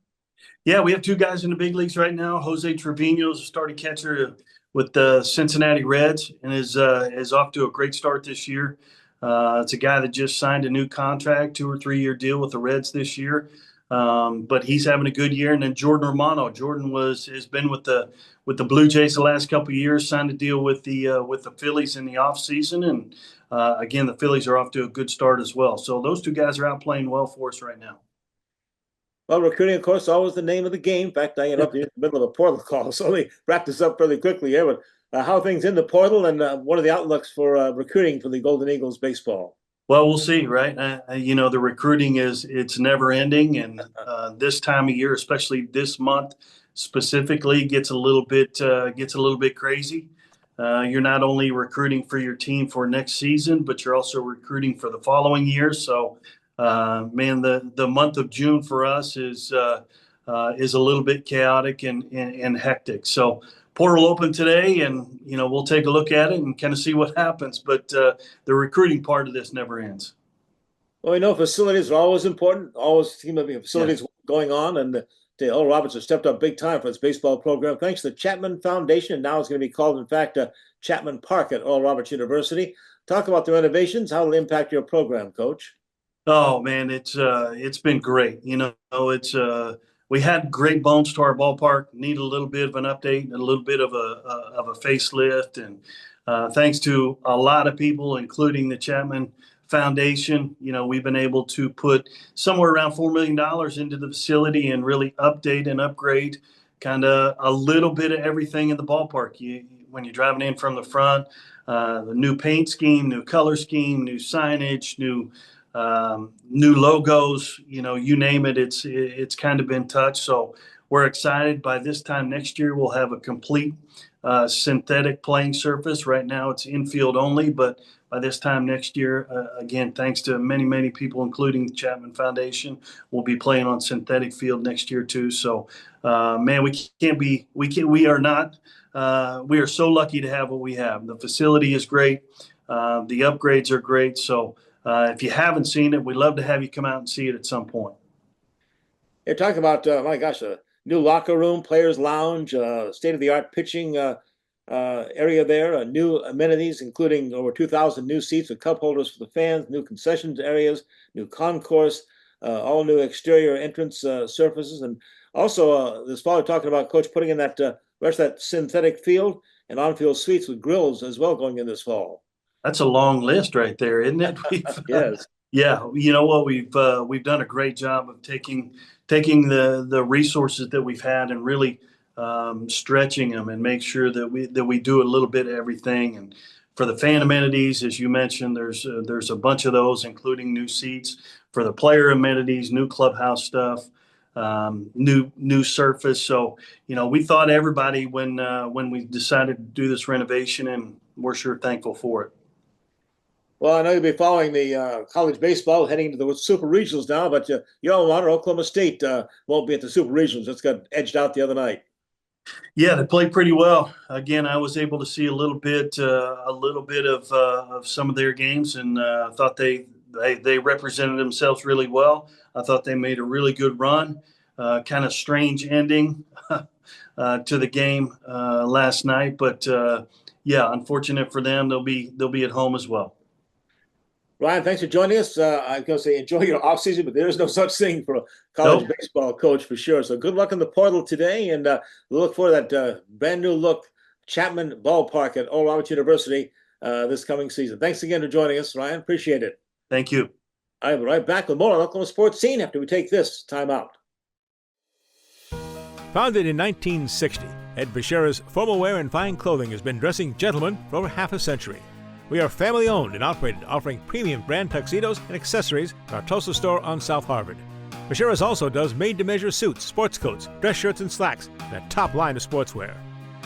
Yeah, we have two guys in the big leagues right now. Jose Trevino is a starting catcher with the Cincinnati Reds and is off to a great start this year. It's a guy that just signed a new contract, 2 or 3 year deal with the Reds this year. But he's having a good year. And then Jordan Romano. Jordan has been with the Blue Jays the last couple of years, signed a deal with the Phillies in the offseason. And again, the Phillies are off to a good start as well. So those two guys are out playing well for us right now. Well, recruiting, of course, always the name of the game. In fact, I ended up in the middle of a portal call, so let me wrap this up really quickly here. But how are things in the portal, and what are the outlooks for recruiting for the Golden Eagles baseball? Well, we'll see, right? The recruiting it's never ending, and this time of year, especially this month specifically, gets a little bit crazy. You're not only recruiting for your team for next season, but you're also recruiting for the following year. So, the month of June for us is a little bit chaotic and hectic. So portal open today, and we'll take a look at it and kind of see what happens. But the recruiting part of this never ends. Well, we know facilities are always important. Always seem to be facilities going on, and Oral Roberts has stepped up big time for its baseball program. Thanks to the Chapman Foundation, and now it's going to be called, in fact, Chapman Park at Oral Roberts University. Talk about the renovations. How will it impact your program, Coach? Oh man, it's been great. We had great bones to our ballpark. Need a little bit of an update, and a little bit of a facelift, and thanks to a lot of people, including the Chapman Foundation, we've been able to put somewhere around $4 million into the facility and really update and upgrade kind of a little bit of everything in the ballpark. When you're driving in from the front, the new paint scheme, new color scheme, new signage, new logos, you name it, it's kind of been touched. So we're excited. By this time next year, we'll have a complete synthetic playing surface. Right now it's infield only, but by this time next year, again, thanks to many, many people, including the Chapman Foundation, we'll be playing on synthetic field next year too. So, we are so lucky to have what we have. The facility is great. The upgrades are great. So, if you haven't seen it, we'd love to have you come out and see it at some point. You're talking about, a new locker room, players' lounge, state-of-the-art pitching area there, new amenities, including over 2,000 new seats with cup holders for the fans, new concessions areas, new concourse, all new exterior entrance surfaces. And also this fall, we're talking about, Coach, putting in that rest of that synthetic field and on-field suites with grills as well going in this fall. That's a long list right there, isn't it? Yes. Yeah, you know what, we've done a great job of taking the resources that we've had and really stretching them and make sure that we do a little bit of everything. And for the fan amenities, as you mentioned, there's a bunch of those, including new seats. For the player amenities, new clubhouse stuff, new surface. So we thought everybody when we decided to do this renovation, and we're sure thankful for it. Well, I know you'll be following the college baseball heading to the Super Regionals now, but your alma mater, Oklahoma State, won't be at the Super Regionals. It's got edged out the other night. Yeah, they played pretty well. Again, I was able to see a little bit of some of their games, and thought they represented themselves really well. I thought they made a really good run. Kind of strange ending to the game last night, but unfortunate for them. They'll be at home as well. Ryan, thanks for joining us. I was going to say enjoy your off season, but there is no such thing for a college baseball coach for sure. So good luck in the portal today, and we look forward to that brand new look Chapman Ballpark at Oral Roberts University this coming season. Thanks again for joining us, Ryan. Appreciate it. Thank you. I'll be right back with more on Oklahoma Sports Scene after we take this time out. Founded in 1960, Ed Bashira's formal wear and fine clothing has been dressing gentlemen for over half a century. We are family-owned and operated, offering premium brand tuxedos and accessories at our Tulsa store on South Harvard. Bashira's also does made-to-measure suits, sports coats, dress shirts, and slacks, and a top line of sportswear.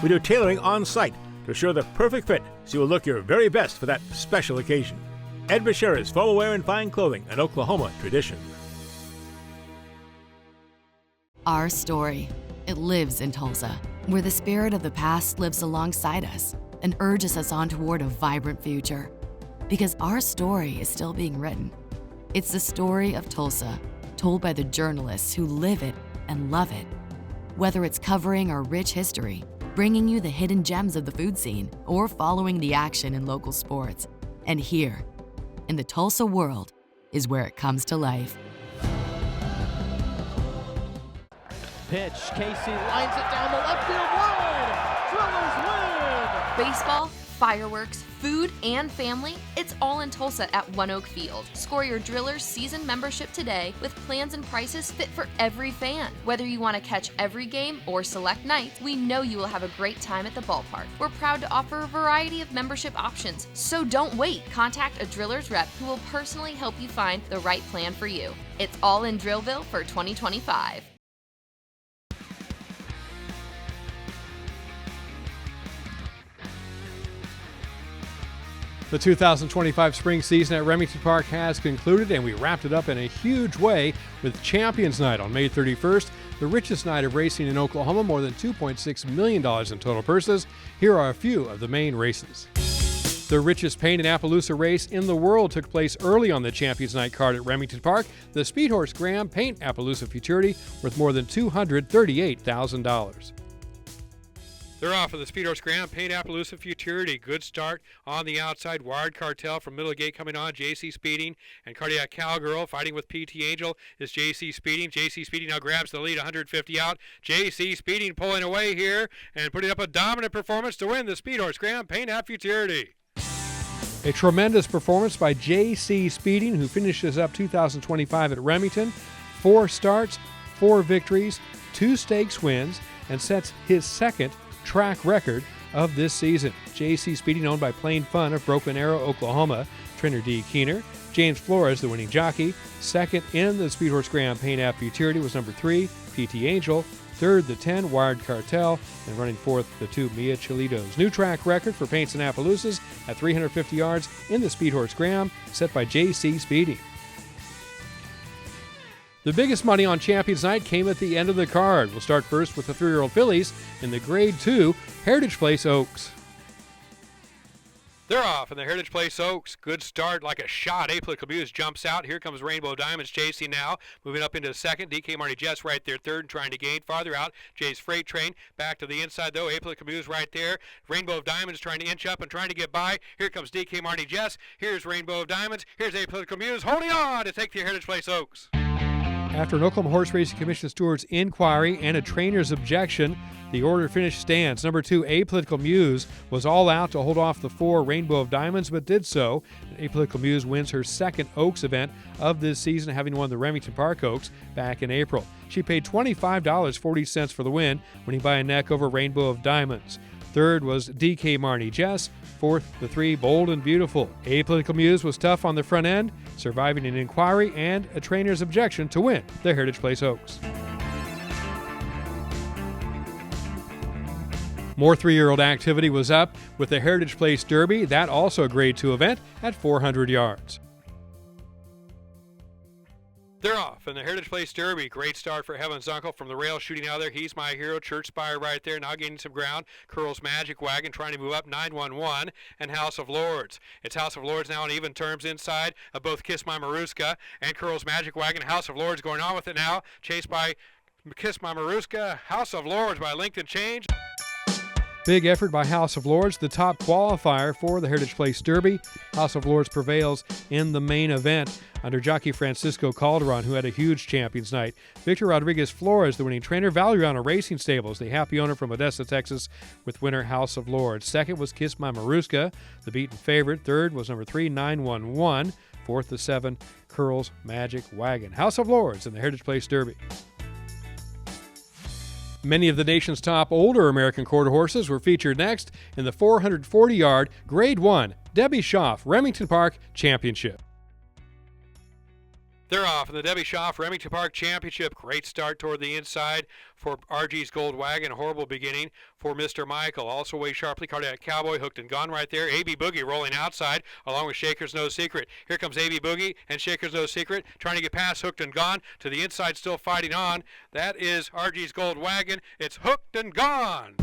We do tailoring on-site to assure the perfect fit so you will look your very best for that special occasion. Ed Bashira's formal wear and fine clothing, an Oklahoma tradition. Our story. It lives in Tulsa, where the spirit of the past lives alongside us and urges us on toward a vibrant future. Because our story is still being written. It's the story of Tulsa, told by the journalists who live it and love it. Whether it's covering our rich history, bringing you the hidden gems of the food scene, or following the action in local sports. And here, in the Tulsa world, is where it comes to life. Pitch, Casey lines it down the left field line. Drillers win! Baseball, fireworks, food, and family, it's all in Tulsa at One Oak Field. Score your Drillers season membership today with plans and prices fit for every fan. Whether you want to catch every game or select nights, we know you will have a great time at the ballpark. We're proud to offer a variety of membership options, so don't wait. Contact a Drillers rep who will personally help you find the right plan for you. It's all in Drillville for 2025. The 2025 spring season at Remington Park has concluded, and we wrapped it up in a huge way with Champions Night on May 31st, the richest night of racing in Oklahoma, more than $2.6 million in total purses. Here are a few of the main races. The richest paint and Appaloosa race in the world took place early on the Champions Night card at Remington Park, the Speed Horse Graham Paint Appaloosa Futurity, worth more than $238,000. They're off of the Speed Horse Graham Paint Appaloosa Futurity. Good start on the outside. Wired Cartel from Middle Gate coming on. JC Speeding and Cardiac Cowgirl fighting with PT Angel is JC Speeding. JC Speeding now grabs the lead, 150 out. JC Speeding pulling away here and putting up a dominant performance to win the Speed Horse Graham Paint App Futurity. A tremendous performance by JC Speeding, who finishes up 2025 at Remington. 4 starts, 4 victories, 2 stakes wins, and sets his second track record of this season. JC Speeding, owned by Plain Fun of Broken Arrow, Oklahoma. Trainer D. Keener. James Flores, the winning jockey. Second in the Speed Horse Graham Paint App Futurity was number 3, PT Angel. Third, the 10, Wired Cartel. And running fourth, the 2, Mia Chilitos. New track record for Paints and Appaloosas at 350 yards in the Speed Horse Graham, set by JC Speeding. The biggest money on Champions Night came at the end of the card. We'll start first with the 3-year-old fillies in the Grade 2 Heritage Place Oaks. They're off in the Heritage Place Oaks. Good start, like a shot. Apolitical Muse jumps out. Here comes Rainbow Diamonds chasing now. Moving up into second. DK Marty Jess right there, third, and trying to gain. Farther out, Jay's Freight Train. Back to the inside, though. Apolitical Muse right there. Rainbow of Diamonds trying to inch up and trying to get by. Here comes DK Marty Jess. Here's Rainbow of Diamonds. Here's Apolitical Muse holding on to take the Heritage Place Oaks. After an Oklahoma Horse Racing Commission steward's inquiry and a trainer's objection, the order finish stands. Number 2, Apolitical Muse, was all out to hold off the 4, Rainbow of Diamonds, but did so. Apolitical Muse wins her second Oaks event of this season, having won the Remington Park Oaks back in April. She paid $25.40 for the win, winning by a neck over Rainbow of Diamonds. Third was DK Marnie Jess. Fourth, the 3, Bold and Beautiful. Apolitical Muse was tough on the front end, surviving an inquiry and a trainer's objection to win the Heritage Place Oaks. More 3-year-old activity was up with the Heritage Place Derby, that also a Grade 2 event at 400 yards. They're off in the Heritage Place Derby. Great start for Heaven's Uncle from the rail, shooting out there. He's My Hero. Church Spire right there, now gaining some ground. Curl's Magic Wagon trying to move up. 911 and House of Lords. It's House of Lords now on even terms inside of both Kiss My Maruska and Curl's Magic Wagon. House of Lords going on with it now, chased by Kiss My Maruska. House of Lords by length and change. Big effort by House of Lords, the top qualifier for the Heritage Place Derby. House of Lords prevails in the main event under jockey Francisco Calderon, who had a huge Champions Night. Victor Rodriguez Flores, the winning trainer. Valeriano Racing Stables, the happy owner from Odessa, Texas, with winner House of Lords. Second was Kiss My Maruska, the beaten favorite. Third was number 3, 911. Fourth, the 7, Curl's Magic Wagon. House of Lords in the Heritage Place Derby. Many of the nation's top older American quarter horses were featured next in the 440-yard Grade 1 Debbie Schaaf Remington Park Championship. They're off in the Debbie Schaaf Remington Park Championship. Great start toward the inside for RG's Gold Wagon. Horrible beginning for Mr. Michael. Also way sharply, Cardiac Cowboy hooked and gone right there. AB Boogie rolling outside along with Shaker's No Secret. Here comes AB Boogie and Shaker's No Secret trying to get past Hooked and Gone to the inside, still fighting on. That is RG's Gold Wagon. It's Hooked and Gone.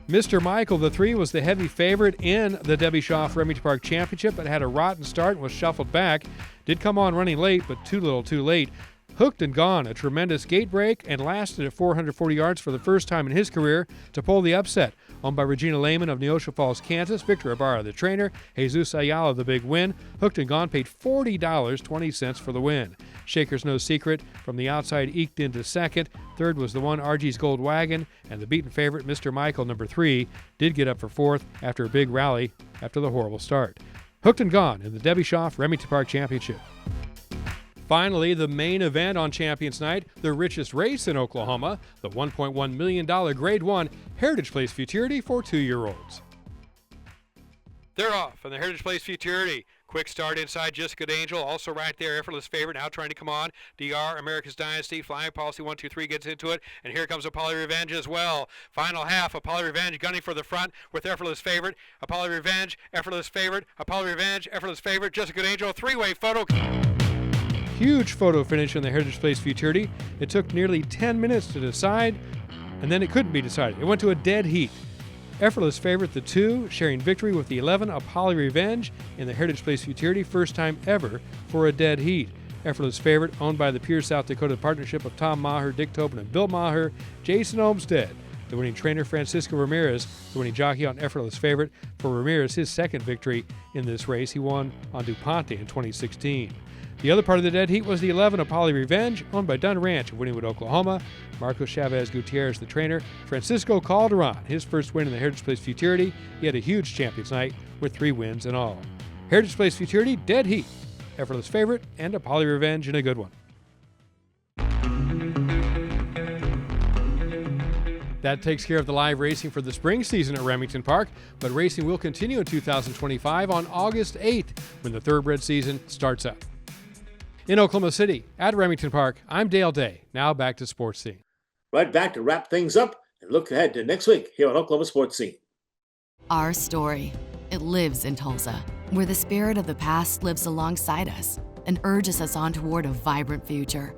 Mr. Michael, the 3, was the heavy favorite in the Debbie Schaaf Remington Park Championship, but had a rotten start and was shuffled back. Did come on running late, but too little too late. Hooked and Gone, a tremendous gate break, and lasted at 440 yards for the first time in his career to pull the upset owned by Regina Lehman of Neosho Falls, Kansas. Victor Ibarra, the trainer. Jesus Ayala, the big win. Hooked and Gone paid $40.20 for the win. Shaker's No Secret from the outside eked into second. Third was the one RG's Gold Wagon, and the beaten favorite, Mr. Michael, number 3, did get up for fourth after a big rally after the horrible start. Hooked and Gone in the Debbie Schaaf Remington Park Championship. Finally, the main event on Champions Night, the richest race in Oklahoma, the $1.1 million Grade 1 Heritage Place Futurity for 2-year-olds. They're off on the Heritage Place Futurity. Quick start inside Jessica Angel, also right there, effortless favorite, now trying to come on. DR, America's Dynasty, Flying Policy 1-2-3 gets into it, and here comes Apollo Revenge as well. Final half, Apollo Revenge gunning for the front with effortless favorite. Apollo Revenge, effortless favorite. Apollo Revenge, effortless favorite. Jessica Angel, three-way photo. Huge photo finish in the Heritage Place Futurity. It took nearly 10 minutes to decide, and then it couldn't be decided. It went to a dead heat. Effortless favorite, the 2, sharing victory with the 11, Apollo Revenge, in the Heritage Place Futurity, first time ever for a dead heat. Effortless favorite, owned by the Pierce, South Dakota partnership of Tom Maher, Dick Tobin, and Bill Maher. Jason Olmstead, the winning trainer, Francisco Ramirez, the winning jockey on Effortless favorite. For Ramirez, his second victory in this race. He won on DuPonte in 2016. The other part of the dead heat was the 11, Apollo Revenge, owned by Dunn Ranch of Wynnewood, Oklahoma. Marcos Chavez Gutierrez, the trainer. Francisco Calderon, his first win in the Heritage Place Futurity. He had a huge Champions Night with 3 wins in all. Heritage Place Futurity, dead heat. Effortless favorite, and Apollo Revenge in a good one. That takes care of the live racing for the spring season at Remington Park, but racing will continue in 2025 on August 8th when the thoroughbred season starts up. In Oklahoma City, at Remington Park, I'm Dale Day. Now back to Sportscene. Right back to wrap things up and look ahead to next week here on Oklahoma Sportscene. Our story, it lives in Tulsa, where the spirit of the past lives alongside us and urges us on toward a vibrant future.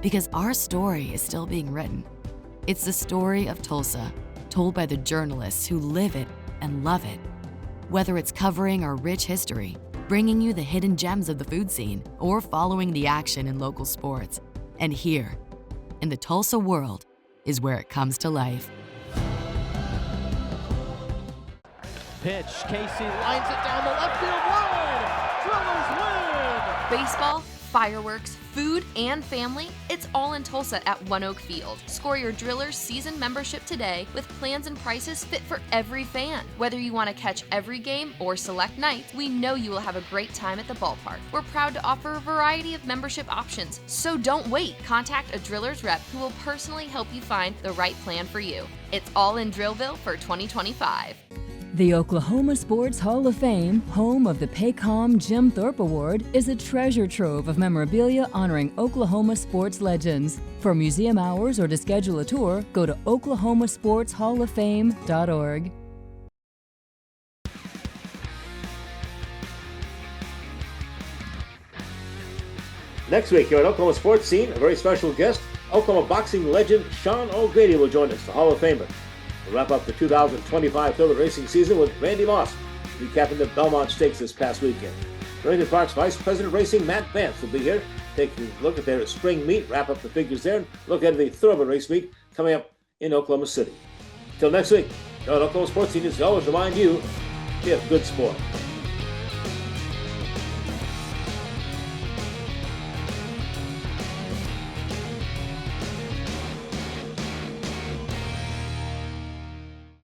Because our story is still being written. It's the story of Tulsa, told by the journalists who live it and love it. Whether it's covering our rich history, bringing you the hidden gems of the food scene, or following the action in local sports. And here, in the Tulsa world, is where it comes to life. Pitch, Casey lines it down the left field line. Drillers win! Baseball, fireworks, food, and family, it's all in Tulsa at One Oak Field. Score your Drillers season membership today with plans and prices fit for every fan. Whether you want to catch every game or select nights, we know you will have a great time at the ballpark. We're proud to offer a variety of membership options, so don't wait. Contact a Drillers rep who will personally help you find the right plan for you. It's all in Drillville for 2025. The Oklahoma Sports Hall of Fame, home of the Paycom Jim Thorpe Award, is a treasure trove of memorabilia honoring Oklahoma sports legends. For museum hours or to schedule a tour, go to oklahomasportshalloffame.org. Next week here on Oklahoma Sports Scene, a very special guest, Oklahoma boxing legend Sean O'Grady will join us, the Hall of Famer. We'll wrap up the 2025 thoroughbred racing season with Randy Moss, recapping the Belmont Stakes this past weekend. Remington Park's Vice President of Racing, Matt Vance, will be here, taking a look at their spring meet, wrap up the figures there, and look ahead at the thoroughbred race meet coming up in Oklahoma City. Until next week, here on Oklahoma Sports Scene, as we always remind you, be a good sport.